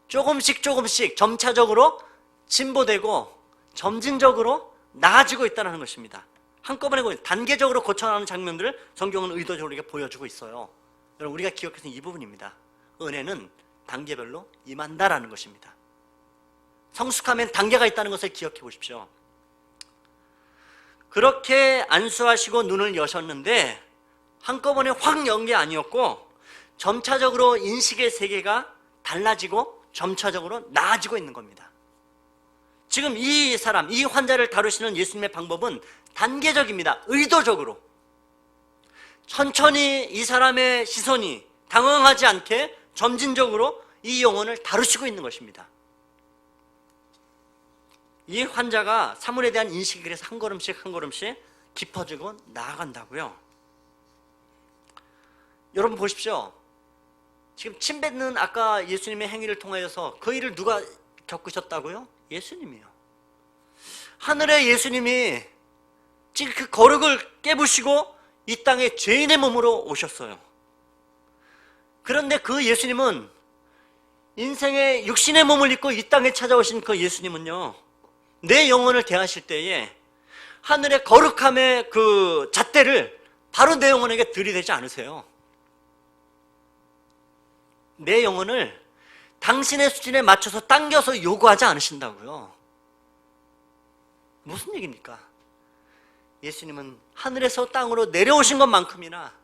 Speaker 1: 조금씩 점차적으로 진보되고 점진적으로 나아지고 있다는 것입니다. 한꺼번에 단계적으로 고쳐나가는 장면들을 성경은 의도적으로 이렇게 보여주고 있어요. 여러분, 우리가 기억해야 하는 이 부분입니다. 은혜는 단계별로 임한다라는 것입니다. 성숙하면 단계가 있다는 것을 기억해 보십시오. 그렇게 안수하시고 눈을 여셨는데 한꺼번에 확 연 게 아니었고, 점차적으로 인식의 세계가 달라지고 점차적으로 나아지고 있는 겁니다. 지금 이 사람, 이 환자를 다루시는 예수님의 방법은 단계적입니다. 의도적으로 천천히 이 사람의 시선이 당황하지 않게 점진적으로 이 영혼을 다루시고 있는 것입니다. 이 환자가 사물에 대한 인식이 그래서 한 걸음씩 깊어지고 나아간다고요. 여러분 보십시오. 지금 침 뱉는 아까 예수님의 행위를 통하여서 그 일을 누가 겪으셨다고요? 예수님이요. 하늘의 예수님이 지금 그 거룩을 깨부시고 이 땅에 죄인의 몸으로 오셨어요. 그런데 그 예수님은, 인생의 육신의 몸을 입고 이 땅에 찾아오신 그 예수님은요, 내 영혼을 대하실 때에 하늘의 거룩함의 그 잣대를 바로 내 영혼에게 들이대지 않으세요. 내 영혼을 당신의 수준에 맞춰서 당겨서 요구하지 않으신다고요. 무슨 얘기입니까? 예수님은 하늘에서 땅으로 내려오신 것만큼이나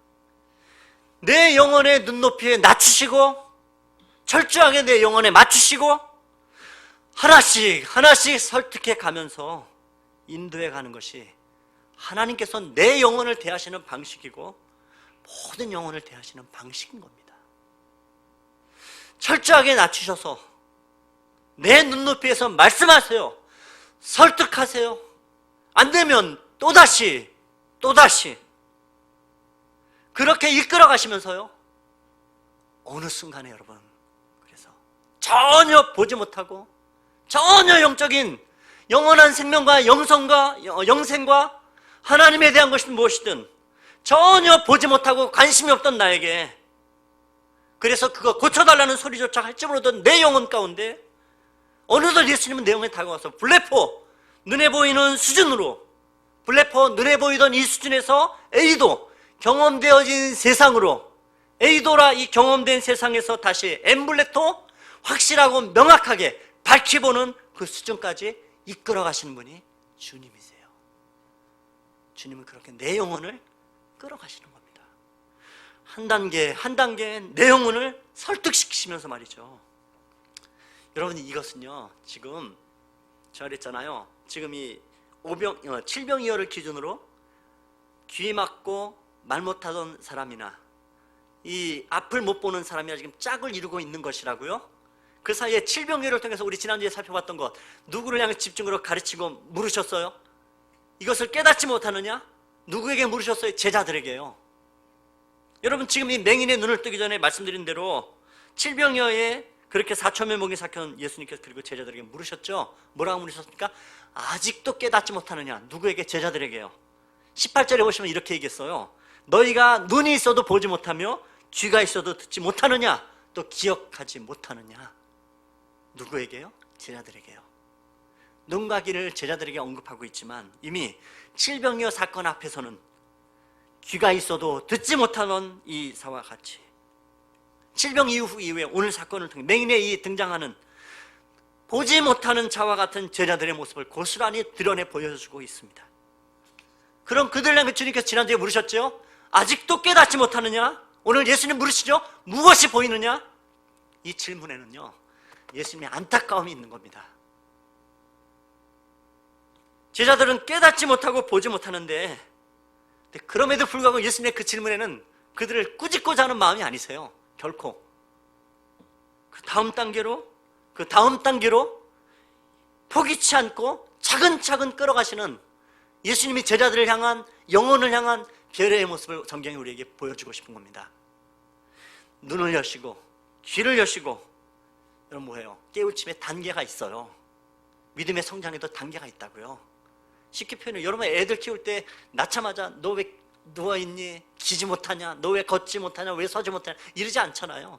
Speaker 1: 내 영혼의 눈높이에 낮추시고 철저하게 내 영혼에 맞추시고 하나씩 설득해 가면서 인도해 가는 것이 하나님께서 내 영혼을 대하시는 방식이고 모든 영혼을 대하시는 방식인 겁니다. 철저하게 낮추셔서 내 눈높이에서 말씀하세요. 설득하세요. 안 되면 또다시 그렇게 이끌어 가시면서요, 어느 순간에 여러분, 그래서 전혀 보지 못하고 전혀 영적인 영원한 생명과 영생과 하나님에 대한 것이 무엇이든 전혀 보지 못하고 관심이 없던 나에게, 그래서 그거 고쳐달라는 소리조차 할지 모르던 내 영혼 가운데 어느덧 예수님은 내 영혼에 다가와서 블레포, 눈에 보이는 수준으로, 블레포 눈에 보이던 이 수준에서 A도 경험되어진 세상으로, A도라 이 경험된 세상에서 다시 엠블레토 확실하고 명확하게 밝히보는 그 수준까지 이끌어 가시는 분이 주님이세요. 주님은 그렇게 내 영혼을 끌어가시는 겁니다. 한 단계 내 영혼을 설득시키시면서 말이죠. 여러분, 이것은요, 지금 제가 그랬잖아요. 지금 이 7병이어를 기준으로 귀 막고 말 못하던 사람이나 이 앞을 못 보는 사람이나 지금 짝을 이루고 있는 것이라고요. 그 사이에 7병이어를 통해서 우리 지난주에 살펴봤던 것, 누구를 향해 집중으로 가르치고 물으셨어요? 이것을 깨닫지 못하느냐? 누구에게 물으셨어요? 제자들에게요. 여러분, 지금 이 맹인의 눈을 뜨기 전에 말씀드린 대로 7병이어에 그렇게 4천명 먹이 삭혀놓은 예수님께서 그리고 제자들에게 물으셨죠? 뭐라고 물으셨습니까? 아직도 깨닫지 못하느냐? 누구에게? 제자들에게요. 18절에 보시면 이렇게 얘기했어요. 너희가 눈이 있어도 보지 못하며 귀가 있어도 듣지 못하느냐? 또 기억하지 못하느냐? 누구에게요? 제자들에게요. 눈과 귀를 제자들에게 언급하고 있지만 이미 7병이어 사건 앞에서는 귀가 있어도 듣지 못하는 이 사와 같이 7병 이후에 오늘 사건을 통해 맹인의 이 등장하는 보지 못하는 자와 같은 제자들의 모습을 고스란히 드러내 보여주고 있습니다. 그럼 그들에게 주님께서 지난주에 물으셨죠? 아직도 깨닫지 못하느냐? 오늘 예수님 물으시죠? 무엇이 보이느냐? 이 질문에는요, 예수님의 안타까움이 있는 겁니다. 제자들은 깨닫지 못하고 보지 못하는데, 그럼에도 불구하고 예수님의 그 질문에는 그들을 꾸짖고자 하는 마음이 아니세요. 결코. 그 다음 단계로 포기치 않고 차근차근 끌어가시는 예수님이 제자들을 향한, 영혼을 향한 배려의 모습을 성경이 우리에게 보여주고 싶은 겁니다. 눈을 여시고 귀를 여시고, 여러분 뭐예요? 깨우침에 단계가 있어요. 믿음의 성장에도 단계가 있다고요. 쉽게 표현해, 여러분 애들 키울 때 낳자마자 너 왜 누워있니? 기지 못하냐? 너 왜 걷지 못하냐? 왜 서지 못하냐? 이러지 않잖아요.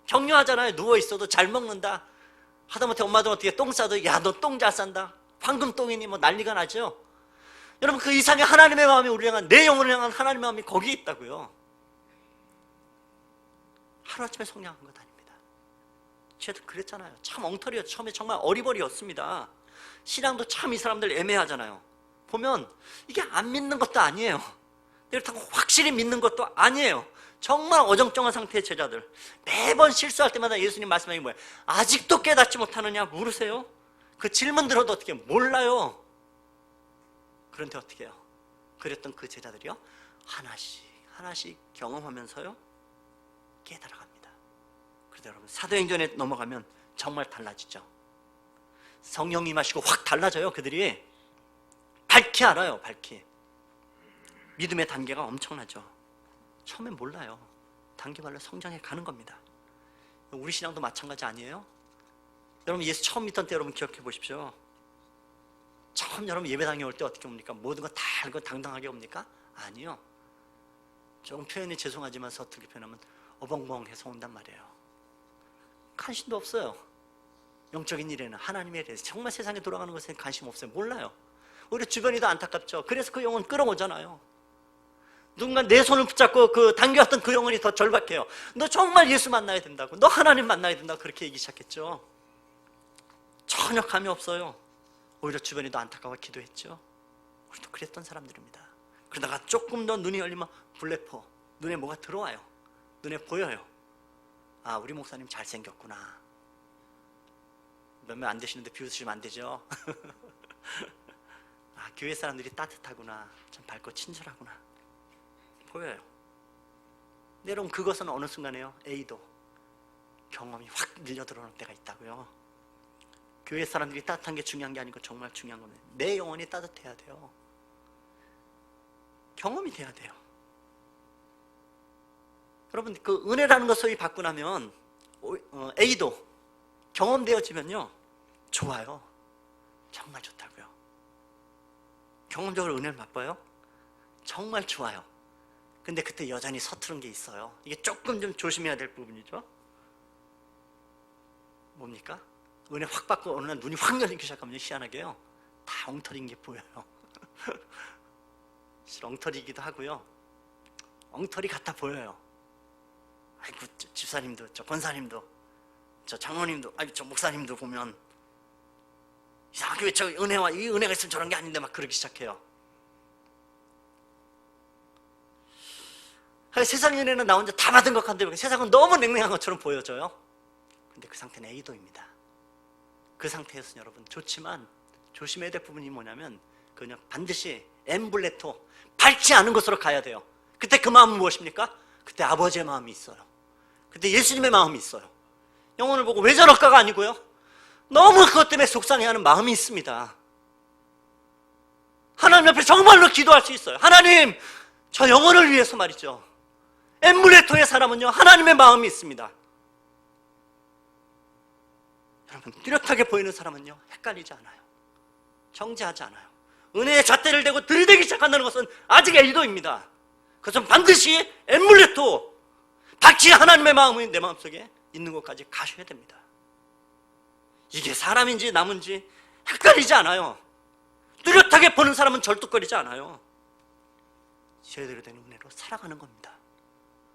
Speaker 1: 격려하잖아요. 누워있어도 잘 먹는다. 하다못해 엄마도 어떻게 똥 싸도 야 너 똥 잘 싼다. 황금 똥이니 뭐 난리가 나죠. 여러분 그 이상의 하나님의 마음이 우리를 향한, 내 영혼을 향한 하나님의 마음이 거기에 있다고요. 하루아침에 성장한 것 아닙니다. 제가 그랬잖아요. 참 엉터리였죠. 처음에 정말 어리버리였습니다. 신앙도 참 이 사람들 애매하잖아요. 보면 이게 안 믿는 것도 아니에요. 그렇다고 확실히 믿는 것도 아니에요. 정말 어정쩡한 상태의 제자들, 매번 실수할 때마다 예수님 말씀하신 게 뭐예요? 아직도 깨닫지 못하느냐 물으세요. 그 질문 들어도 어떻게 몰라요. 그런데 어떻게 해요? 그랬던 그 제자들이요, 하나씩 경험하면서요 깨달아갑니다. 그런데 여러분 사도행전에 넘어가면 정말 달라지죠. 성령이 임하시고 확 달라져요. 그들이 밝히 알아요. 밝히. 믿음의 단계가 엄청나죠. 처음엔 몰라요. 단계별로 성장해 가는 겁니다. 우리 신앙도 마찬가지 아니에요? 여러분 예수 처음 믿던 때 여러분 기억해 보십시오. 처음 여러분 예배당에 올 때 어떻게 옵니까? 모든 거 다 알고 당당하게 옵니까? 아니요. 조금 표현이 죄송하지만 서툴게 표현하면 어벙벙해서 온단 말이에요. 관심도 없어요. 영적인 일에는, 하나님에 대해서 정말 세상에 돌아가는 것에 관심 없어요. 몰라요. 오히려 주변이 더 안타깝죠. 그래서 그 영혼 끌어오잖아요. 누군가 내 손을 붙잡고 그 당겨왔던 그 영혼이 더 절박해요. 너 정말 예수 만나야 된다고, 너 하나님 만나야 된다고 그렇게 얘기 시작했죠. 전혀 감이 없어요. 오히려 주변이 더 안타까워 기도했죠. 우리도 그랬던 사람들입니다. 그러다가 조금 더 눈이 열리면 불레포, 눈에 뭐가 들어와요. 눈에 보여요. 아, 우리 목사님 잘생겼구나. 몇몇 안 되시는데 비웃으시면 안 되죠. 아, 교회 사람들이 따뜻하구나, 참 밝고 친절하구나 보여요. 근데 여러분 그것은 어느 순간에요, A도 경험이 확 밀려 들어오는 때가 있다고요. 교회 사람들이 따뜻한 게 중요한 게 아니고 정말 중요한 거는 내 영혼이 따뜻해야 돼요. 경험이 돼야 돼요. 여러분 그 은혜라는 것 소위 받고 나면 A도 경험되어지면요 좋아요. 정말 좋다고요. 경험적으로 은혜를 맛봐요? 정말 좋아요. 근데 그때 여전히 서투른 게 있어요. 이게 조금 좀 조심해야 될 부분이죠. 뭡니까? 은혜 확 받고 어느 날 눈이 확 열리기 시작하면 희한하게요 다 엉터리인 게 보여요. 사실 엉터리이기도 하고요, 엉터리 같아 보여요. 아이고 집사님도, 저 권사님도, 저 장로님도, 아이고 저 목사님도 보면 이상하게 왜 저 은혜와 이 은혜가 있으면 저런 게 아닌데 막 그러기 시작해요. 세상 은혜는 나 혼자 다 받은 것 같은데 세상은 너무 냉랭한 것처럼 보여져요. 근데 그 상태는 A도입니다. 그 상태에서는 여러분 좋지만 조심해야 될 부분이 뭐냐면 그냥 반드시 엠블레토, 밝지 않은 것으로 가야 돼요. 그때 그 마음은 무엇입니까? 그때 아버지의 마음이 있어요. 그때 예수님의 마음이 있어요. 영혼을 보고 왜 저럴까가 아니고요, 너무 그것 때문에 속상해하는 마음이 있습니다. 하나님 앞에 정말로 기도할 수 있어요. 하나님, 저 영혼을 위해서 말이죠. 엠블레토의 사람은요 하나님의 마음이 있습니다. 여러분 뚜렷하게 보이는 사람은요 헷갈리지 않아요. 정죄하지 않아요. 은혜의 잣대를 대고 들이대기 시작한다는 것은 아직 A도입니다. 그것은 반드시 엠블레토, 박히 하나님의 마음이 내 마음속에 있는 것까지 가셔야 됩니다. 이게 사람인지 나무인지 헷갈리지 않아요. 뚜렷하게 보는 사람은 절뚝거리지 않아요. 제대로 된 은혜로 살아가는 겁니다.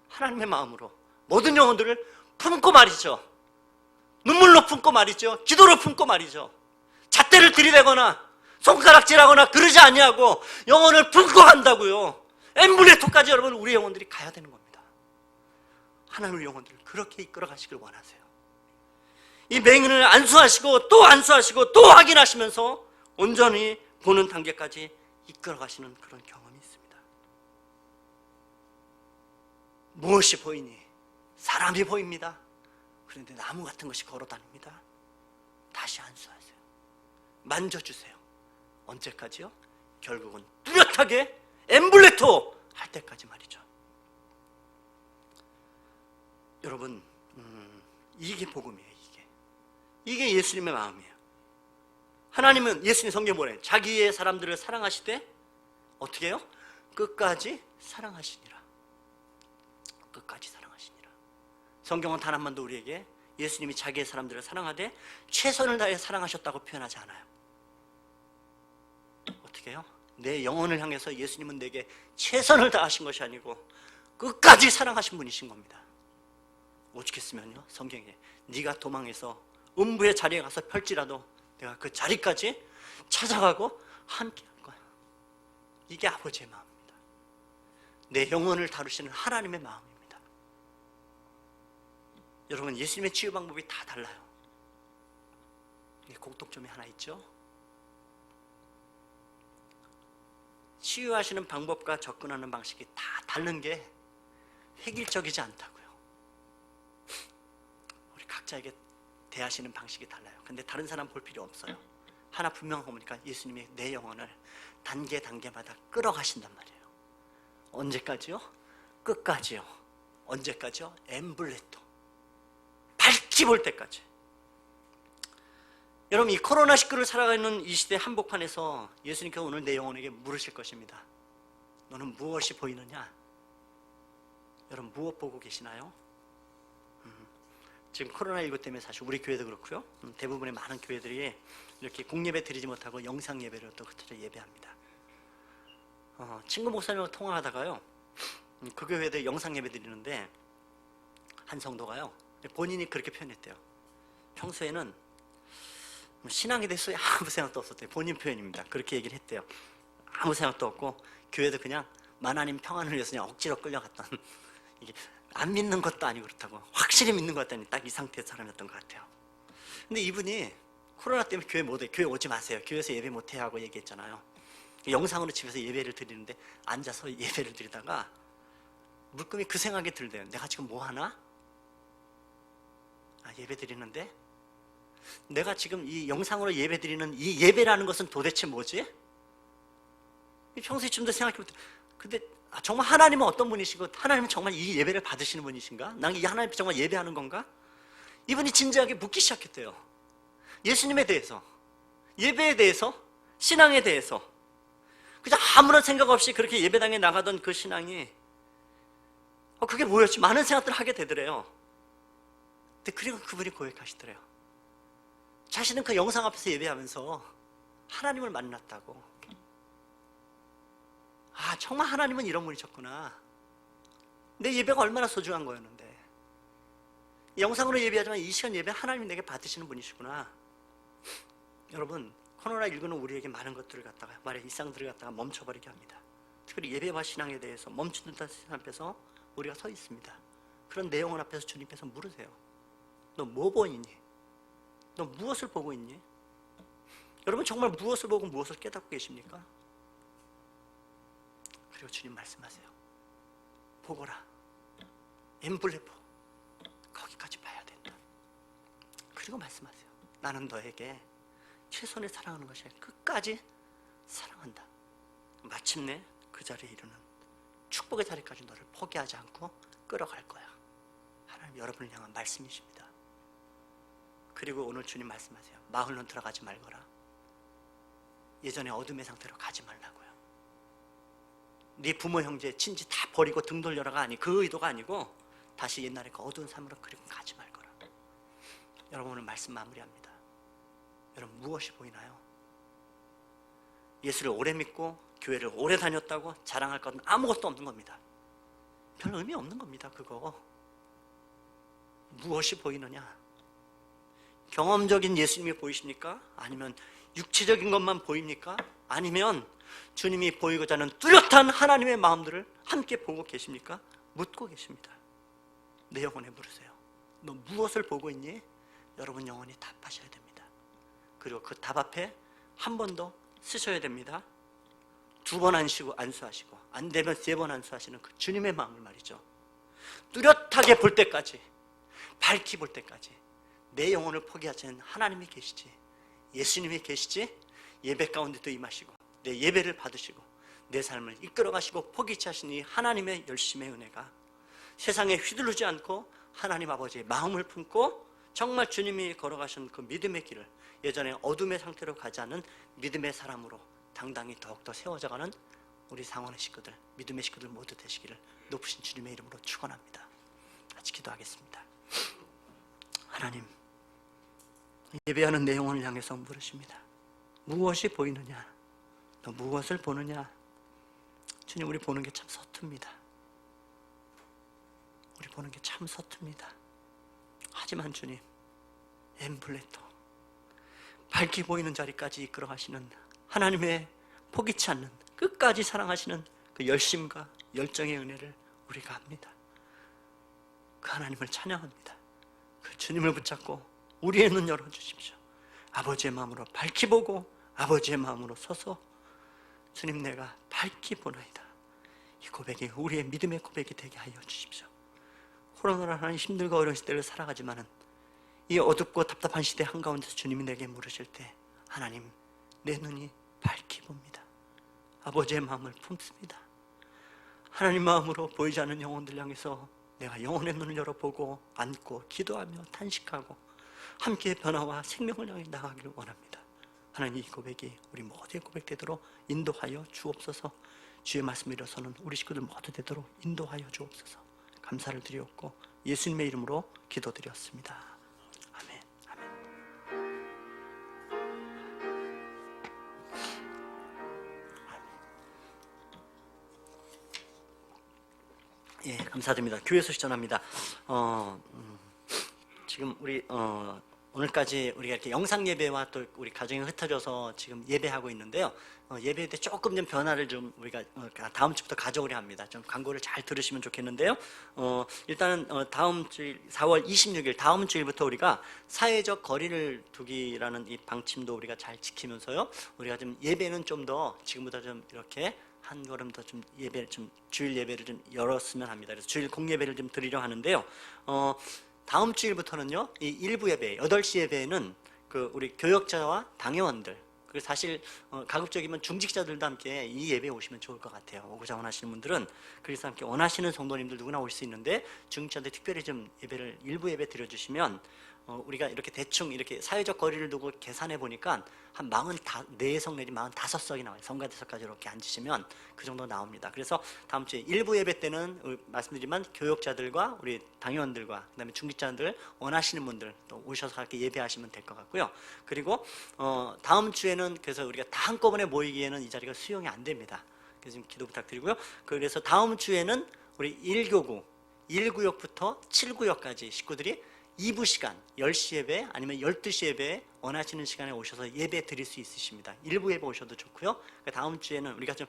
Speaker 1: 하나님의 마음으로 모든 영혼들을 품고 말이죠. 눈물로 품고 말이죠. 기도로 품고 말이죠. 잣대를 들이대거나 손가락질하거나 그러지 아니하고 영혼을 품고 간다고요. 엠블레토까지 여러분 우리 영혼들이 가야 되는 겁니다. 하나님의 영혼들을 그렇게 이끌어 가시길 원하세요. 이 맹인을 안수하시고 또 안수하시고 또 확인하시면서 온전히 보는 단계까지 이끌어 가시는 그런 경험이 있습니다. 무엇이 보이니? 사람이 보입니다. 그런데 나무 같은 것이 걸어 다닙니다. 다시 안수하세요. 만져주세요. 언제까지요? 결국은 뚜렷하게 엠블레토 할 때까지 말이죠. 여러분, 이게 복음이에요. 이게 예수님의 마음이에요. 하나님은 예수님 성경에 뭐래요? 자기의 사람들을 사랑하시되 어떻게 해요? 끝까지 사랑하시니라. 끝까지 사랑하시니라. 성경은 단 한 번도 우리에게 예수님이 자기의 사람들을 사랑하되 최선을 다해 사랑하셨다고 표현하지 않아요. 어떻게 해요? 내 영혼을 향해서 예수님은 내게 최선을 다하신 것이 아니고 끝까지 사랑하신 분이신 겁니다. 오죽했으면요, 성경에 네가 도망해서 음부의 자리에 가서 펼지라도 내가 그 자리까지 찾아가고 함께 할 거야. 이게 아버지의 마음입니다. 내 영혼을 다루시는 하나님의 마음입니다. 여러분, 예수님의 치유 방법이 다 달라요. 공통점이 하나 있죠. 치유하시는 방법과 접근하는 방식이 다 다른 게 획일적이지 않다고요. 우리 각자에게 대하시는 방식이 달라요. 근데 다른 사람 볼 필요 없어요. 하나 분명한 거 보니까 예수님이 내 영혼을 단계마다 끌어가신단 말이에요. 언제까지요? 끝까지요. 언제까지요? 엠블레토. 밝히 볼 때까지. 여러분, 이 코로나19를 살아가는 이 시대 한복판에서 예수님께서 오늘 내 영혼에게 물으실 것입니다. 너는 무엇이 보이느냐? 여러분, 무엇 보고 계시나요? 지금 코로나19 때문에 사실 우리 교회도 그렇고요, 대부분의 많은 교회들이 이렇게 공예배 드리지 못하고 영상 예배를 또 그쳐서 예배합니다. 친구 목사님과 통화하다가요, 그 교회도 영상 예배 드리는데 한 성도가요, 본인이 그렇게 표현했대요. 평소에는 신앙에 대해서 아무 생각도 없었대요. 본인 표현입니다. 그렇게 얘기를 했대요. 아무 생각도 없고 교회도 그냥 하나님 평안을 위해서 그냥 억지로 끌려갔던, 이게 안 믿는 것도 아니고 그렇다고 확실히 믿는 것 같다니 딱 이 상태의 사람이었던 것 같아요. 근데 이분이 코로나 때문에 교회 못 해, 교회 오지 마세요, 교회에서 예배 못해 하고 얘기했잖아요. 영상으로 집에서 예배를 드리는데 앉아서 예배를 드리다가 물금이 그 생각이 들대요. 내가 지금 뭐 하나? 예배 드리는데 내가 지금 이 영상으로 예배 드리는 이 예배라는 것은 도대체 뭐지? 평소에 좀 더 생각해 볼때, 근데 정말 하나님은 어떤 분이시고 하나님은 정말 이 예배를 받으시는 분이신가? 난 이 하나님 정말 예배하는 건가? 이분이 진지하게 묻기 시작했대요. 예수님에 대해서, 예배에 대해서, 신앙에 대해서. 그냥 아무런 생각 없이 그렇게 예배당에 나가던 그 신앙이 그게 뭐였지? 많은 생각들을 하게 되더래요. 근데 그리고 그분이 고백하시더래요. 자신은 그 영상 앞에서 예배하면서 하나님을 만났다고. 정말 하나님은 이런 분이셨구나. 내 예배가 얼마나 소중한 거였는데, 영상으로 예배하지만 이 시간 예배 하나님이 내게 받으시는 분이시구나. 여러분, 코로나19는 우리에게 많은 것들을 갖다가 말의 일상들을 갖다가 멈춰버리게 합니다. 특별히 예배와 신앙에 대해서 멈추는 세상 앞에서 우리가 서 있습니다. 그런 내 영혼 앞에서 주님께서 물으세요. 너 뭐 보이니? 너 무엇을 보고 있니? 여러분, 정말 무엇을 보고 무엇을 깨닫고 계십니까? 그리고 주님 말씀하세요. 보거라, 엠블레포, 거기까지 봐야 된다. 그리고 말씀하세요. 나는 너에게 최선을 사랑하는 것이 아니라 끝까지 사랑한다. 마침내 그 자리에 이르는 축복의 자리까지 너를 포기하지 않고 끌어갈 거야. 하나님 여러분을 향한 말씀이십니다. 그리고 오늘 주님 말씀하세요. 마을로 들어가지 말거라. 예전에 어둠의 상태로 가지 말라고요. 네 부모 형제 친지 다 버리고 등 돌려라가 아니, 그 의도가 아니고 다시 옛날에 그 어두운 삶으로 그리고 가지 말거라. 여러분, 오늘 말씀 마무리합니다. 여러분, 무엇이 보이나요? 예수를 오래 믿고 교회를 오래 다녔다고 자랑할 것은 아무것도 없는 겁니다. 별 의미 없는 겁니다. 그거 무엇이 보이느냐? 경험적인 예수님이 보이십니까? 아니면 육체적인 것만 보입니까? 아니면 주님이 보이고자 하는 뚜렷한 하나님의 마음들을 함께 보고 계십니까? 묻고 계십니다. 내 영혼에 물으세요. 너 무엇을 보고 있니? 여러분 영혼이 답하셔야 됩니다. 그리고 그 답 앞에 한 번 더 쓰셔야 됩니다. 2번 안수하시고 안 되면 3번 안수하시는 그 주님의 마음을 말이죠. 뚜렷하게 볼 때까지, 밝히 볼 때까지 내 영혼을 포기하지 않는 하나님이 계시지, 예수님이 계시지, 예배 가운데도 임하시고 내 예배를 받으시고 내 삶을 이끌어 가시고 포기치 하시니 하나님의 열심의 은혜가 세상에 휘둘르지 않고 하나님 아버지의 마음을 품고 정말 주님이 걸어가신 그 믿음의 길을 예전에 어둠의 상태로 가지 않는 믿음의 사람으로 당당히 더욱더 세워져가는 우리 상원의 식구들, 믿음의 식구들 모두 되시기를 높으신 주님의 이름으로 축원합니다. 같이 기도하겠습니다. 하나님, 예배하는 내 영혼을 향해서 물으십니다. 무엇이 보이느냐? 너 무엇을 보느냐? 주님, 우리 보는 게 참 서툽니다. 우리 보는 게 참 서툽니다. 하지만 주님, 엠블레토 밝게 보이는 자리까지 이끌어 가시는 하나님의 포기치 않는 끝까지 사랑하시는 그 열심과 열정의 은혜를 우리가 압니다. 그 하나님을 찬양합니다. 그 주님을 붙잡고 우리의 눈 열어주십시오. 아버지의 마음으로 밝히 보고 아버지의 마음으로 서서 주님, 내가 밝히 보나이다. 이 고백이 우리의 믿음의 고백이 되게 하여 주십시오. 코로나로 하는 힘들고 어려운 시대를 살아가지만은 이 어둡고 답답한 시대 한가운데서 주님이 내게 물으실 때 하나님, 내 눈이 밝히 봅니다. 아버지의 마음을 품습니다. 하나님 마음으로 보이지 않는 영혼들 향해서 내가 영혼의 눈을 열어보고 안고 기도하며 탄식하고 함께 변화와 생명을 향해 나가기를 원합니다. 하나님, 이 고백이 우리 모두의 고백되도록 인도하여 주옵소서. 주의 말씀을 일어서는 우리 식구들 모두 되도록 인도하여 주옵소서. 감사를 드리옵고 예수님의 이름으로 기도드렸습니다. 아멘. 아멘. 예, 감사드립니다. 교회 소식 전합니다. 지금 우리 오늘까지 우리가 이렇게 영상 예배와 또 우리 가정이 흩어져서 지금 예배하고 있는데요. 예배 때 조금 좀 변화를 좀 우리가 다음 주부터 가져오려 합니다. 좀 광고를 잘 들으시면 좋겠는데요. 일단은 다음 주일 4월 26일 다음 주일부터 우리가 사회적 거리를 두기라는 이 방침도 우리가 잘 지키면서요. 우리가 좀 예배는 좀 더 지금보다 좀 이렇게 한 걸음 더 좀 예배를 좀 주일 예배를 좀 열었으면 합니다. 그래서 주일 공예배를 좀 드리려 하는데요. 다음 주일부터는요, 이 일부 예배, 8시 예배에는 그 우리 교역자와 당회원들, 그리고 사실 가급적이면 중직자들도 함께 이 예배에 오시면 좋을 것 같아요. 오고자 원하시는 분들은. 그래서 함께 원하시는 성도님들 누구나 올 수 있는데 중직자들 특별히 좀 예배를 일부 예배 드려주시면 우리가 이렇게 대충 이렇게 사회적 거리를 두고 계산해 보니까 한 44석 내지 45석이 나와요. 성가대석까지 이렇게 앉으시면 그 정도 나옵니다. 그래서 다음 주에 일부 예배 때는 말씀드리지만 교역자들과 우리 당회원들과 그다음에 중직자들 원하시는 분들 또 오셔서 이렇게 예배하시면 될 것 같고요. 그리고 다음 주에는 그래서 우리가 다 한꺼번에 모이기에는 이 자리가 수용이 안 됩니다. 그래서 좀 기도 부탁드리고요. 그래서 다음 주에는 우리 1교구 1구역부터 7구역까지 식구들이 2부 시간 10시 예배 아니면 12시 예배에 원하시는 시간에 오셔서 예배 드릴 수 있으십니다. 1부 예배 오셔도 좋고요. 다음 주에는 우리가 좀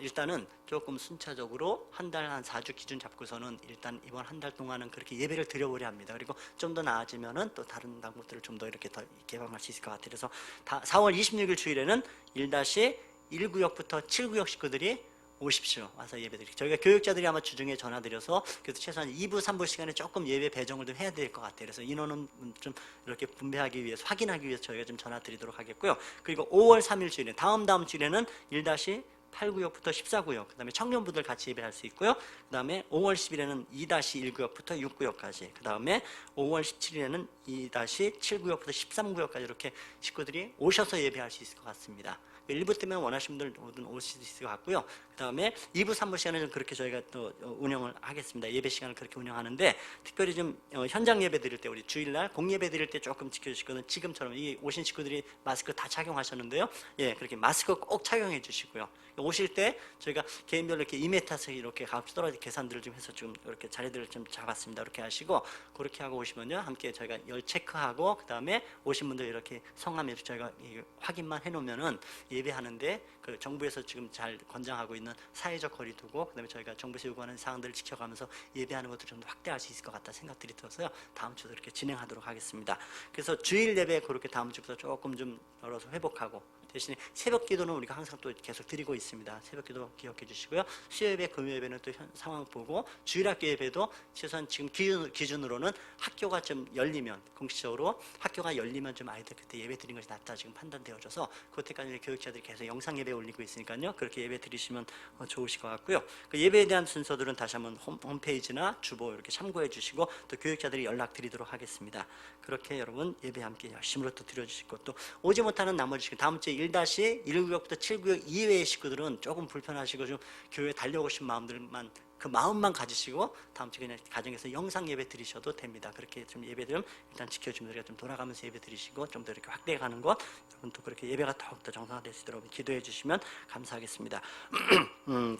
Speaker 1: 일단은 조금 순차적으로 한 달 한 4주 기준 잡고서는 일단 이번 한 달 동안은 그렇게 예배를 드려보려 합니다. 그리고 좀 더 나아지면은 또 다른 방법들을 좀 더 이렇게 더 개방할 수 있을 것 같아요. 그래서 4월 26일 주일에는 1-1구역부터 7구역 식구들이 오십시오. 와서 예배드리고 저희가 교육자들이 아마 주중에 전화드려서 그래서 최소한 2부, 3부 시간에 조금 예배 배정을 좀 해야 될 것 같아요. 그래서 인원은 좀 이렇게 분배하기 위해서 확인하기 위해서 저희가 좀 전화드리도록 하겠고요. 그리고 5월 3일 주일에 다음 주일에는 1-8구역부터 14구역 그 다음에 청년부들 같이 예배할 수 있고요. 그 다음에 5월 10일에는 2-1구역부터 6구역까지 그 다음에 5월 17일에는 2-7구역부터 13구역까지 이렇게 식구들이 오셔서 예배할 수 있을 것 같습니다. 1부 때문에 원하시는 분들 모두 오실 수 있을 것 같고요. 그 다음에 2부, 3부 시간은 좀 그렇게 저희가 또 운영을 하겠습니다. 예배 시간을 그렇게 운영하는데 특별히 좀 현장 예배 드릴 때 우리 주일날 공예배 드릴 때 조금 지켜주시거든. 지금처럼 이 오신 식구들이 마스크 다 착용하셨는데요. 예, 그렇게 마스크 꼭 착용해 주시고요. 오실 때 저희가 개인별로 이렇게 2m씩 이렇게 값이 떨어진 계산들을 좀 해서 좀 이렇게 자리들을 좀 잡았습니다. 이렇게 하시고 그렇게 하고 오시면요, 함께 저희가 열 체크하고 그 다음에 오신 분들 이렇게 성함 이렇게 저희가 확인만 해놓으면은 예배하는데 그 정부에서 지금 잘 권장하고 있는 사회적 거리 두고 그다음에 저희가 정부에서 요구하는 사항들을 지켜가면서 예배하는 것도 좀 더 확대할 수 있을 것 같다 생각들이 들어서요, 다음 주도 이렇게 진행하도록 하겠습니다. 그래서 주일 예배 그렇게 다음 주부터 조금 좀 열어서 회복하고, 대신에 새벽 기도는 우리가 항상 또 계속 드리고 있습니다. 새벽 기도 기억해 주시고요. 수요 예배, 금요 예배는 또 상황 보고, 주일학교 예배도 최소한 지금 기준으로는 학교가 좀 열리면, 공식적으로 학교가 열리면 좀 아이들 그때 예배 드리는 것이 낫다 지금 판단되어져서 그때까지 교육자들이 계속 영상 예배 올리고 있으니까요. 그렇게 예배 드리시면 좋으실 것 같고요. 그 예배에 대한 순서들은 다시 한번 홈페이지나 주보 이렇게 참고해 주시고 또 교육자들이 연락 드리도록 하겠습니다. 그렇게 여러분 예배 함께 열심으로 또 드려주시고, 또 오지 못하는 나머지 식구, 다음 주에 1-1구역부터 7구역 이외의 식구들은 조금 불편하시고 좀 교회에 달려오신 마음들만, 그 마음만 가지시고 다음 주에 그냥 가정에서 영상 예배 드리셔도 됩니다. 그렇게 좀 예배들 일단 지켜주면 우리가 좀 돌아가면서 예배 드리시고 좀 더 이렇게 확대해가는 것, 여러분 또 그렇게 예배가 더욱더 정상화될 수 있도록 기도해 주시면 감사하겠습니다.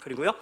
Speaker 1: 그리고요,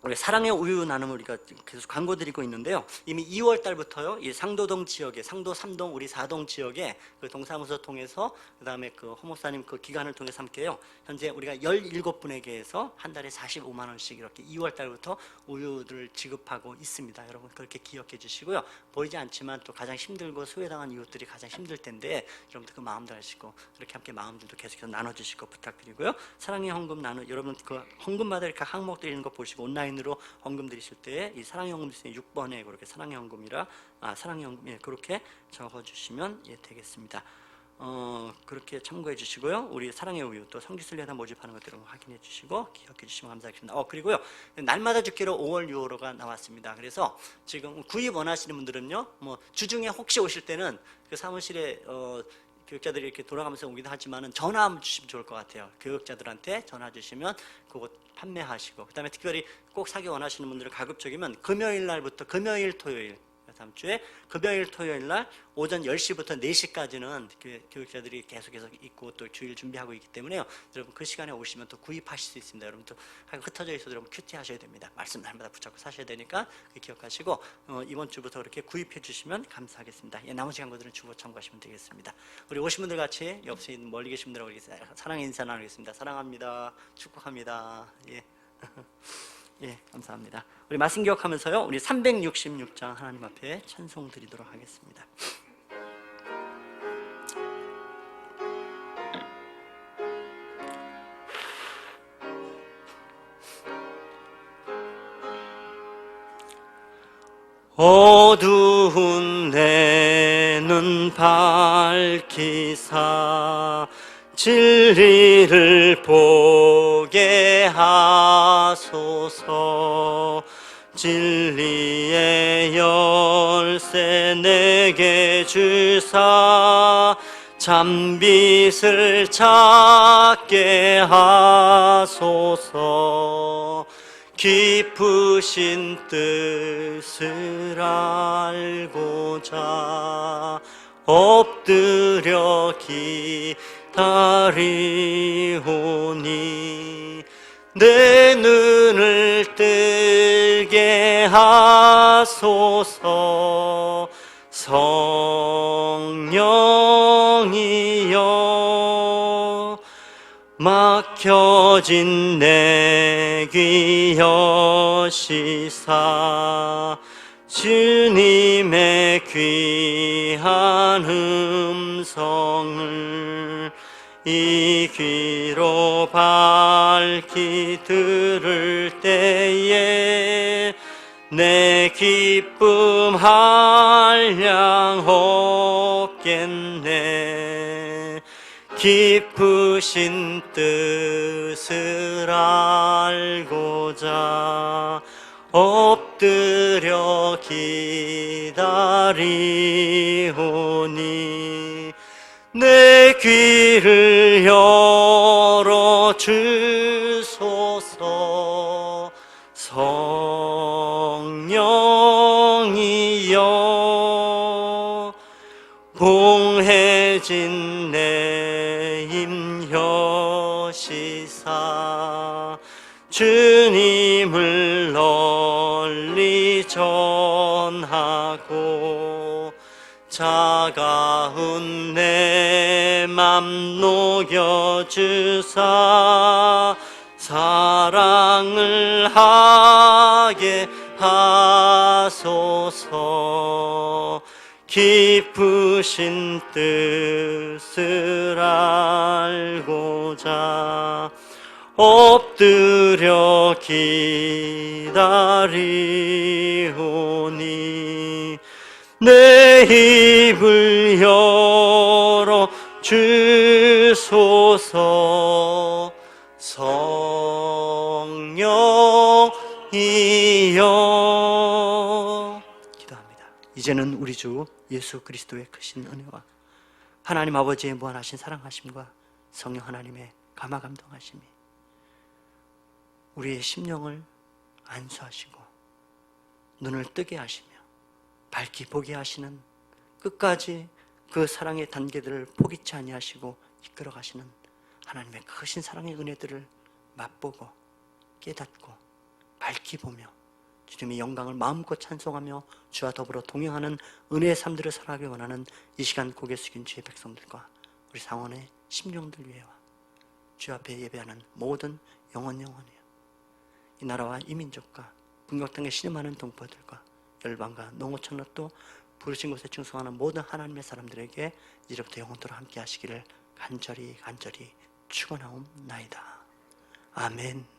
Speaker 1: 우리 사랑의 우유 나눔을 우리가 계속 광고 드리고 있는데요. 이미 2월 달부터요, 이 상도동 지역에, 상도 3동, 우리 4동 지역에 그 동사무소 통해서, 그 다음에 그 허목사님 그 기관을 통해서 함께요, 현재 우리가 17분에게 해서 한 달에 45만 원씩 이렇게 2월 달부터 우유를 지급하고 있습니다. 여러분 그렇게 기억해 주시고요. 보이지 않지만 또 가장 힘들고 소외당한 이웃들이 가장 힘들 텐데, 여러분들 그 마음도 하시고 그렇게 함께 마음들도 계속해서 나눠주시고 부탁드리고요. 사랑의 헌금 여러분 그 헌금마다 이렇게 항목들 있는 거 보시고 온라인으로 헌금 드리실 때 이 사랑의 헌금 드리실 때 6번에 그렇게 사랑의 헌금이라 사랑의 헌금, 예, 그렇게 적어주시면 예 되겠습니다. 그렇게 참고해 주시고요. 우리 사랑의 우유 또 성지순례단 모집하는 것들을 확인해 주시고 기억해 주시면 감사하겠습니다. 그리고요, 날마다 죽기로 5월 6호로가 나왔습니다. 그래서 지금 구입 원하시는 분들은요, 뭐 주중에 혹시 오실 때는 그 사무실에 교육자들이 이렇게 돌아가면서 오기도 하지만은 전화 한번 주시면 좋을 것 같아요. 교육자들한테 전화 주시면 그거 판매하시고, 그다음에 특별히 꼭 사기 원하시는 분들은 가급적이면 금요일 날부터 금요일 토요일, 다음 주에 금요일 토요일 날 오전 10시부터 4시까지는 교육자들이 계속해서 있고 또 주일 준비하고 있기 때문에요. 여러분 그 시간에 오시면 또 구입하실 수 있습니다. 여러분 또 흩어져 있어도 여러분 큐티 하셔야 됩니다. 말씀 날마다 붙잡고 사셔야 되니까 기억하시고 이번 주부터 그렇게 구입해 주시면 감사하겠습니다. 예, 나머지 광고들은 주보 참고하시면 되겠습니다. 우리 오신 분들 같이 옆에 멀리 계신 분들하고 사랑의 인사 나누겠습니다. 사랑합니다. 축복합니다. 예. 예, 감사합니다. 우리 말씀 기억하면서요, 우리 366장 하나님 앞에 찬송 드리도록 하겠습니다. 어두운 내 눈 밝히사 진리를 보게 하소서. 진리의 열쇠 내게 주사 잠빛을 찾게 하소서. 깊으신 뜻을 알고자 엎드려 기다리오니 내 눈을 뜨게 하소서. 성령이여 막혀진 내 귀 여시사 주님의 귀한 음성을 이 귀로 밝히 들을 때에 내 기쁨 한량 없겠네. 깊으신 뜻을 알고자 엎드려 기다리오니 내 귀를 열어 주소서. 성령이여 봉해진 내 힘 여시사 주사 주님을 널리 전하고 차가운 내 맘 녹여주사 사랑을 하게 하소서. 기쁘신 뜻을 알고자 엎드려 기다리오니 내 입을 열어 주소서. 성령이여. 기도합니다. 이제는 우리 주 예수 그리스도의 크신 은혜와 하나님 아버지의 무한하신 사랑하심과 성령 하나님의 감화 감동하심이 우리의 심령을 안수하시고 눈을 뜨게 하시며 밝히 보게 하시는, 끝까지 그 사랑의 단계들을 포기치 아니하시고 이끌어 가시는 하나님의 크신 사랑의 은혜들을 맛보고 깨닫고 밝히 보며 주님의 영광을 마음껏 찬송하며 주와 더불어 동행하는 은혜의 삶들을 살아가기 원하는 이 시간 고개 숙인 주의 백성들과 우리 상원의 심령들 위해와 주 앞에 예배하는 모든 영혼이요 이 나라와 이 민족과 북녘 땅에 신음하는 동포들과 열방과 농어촌과 또 부르신 곳에 충성하는 모든 하나님의 사람들에게 이제부터 영원토록 함께 하시기를 간절히 축원하옵나이다. 아멘.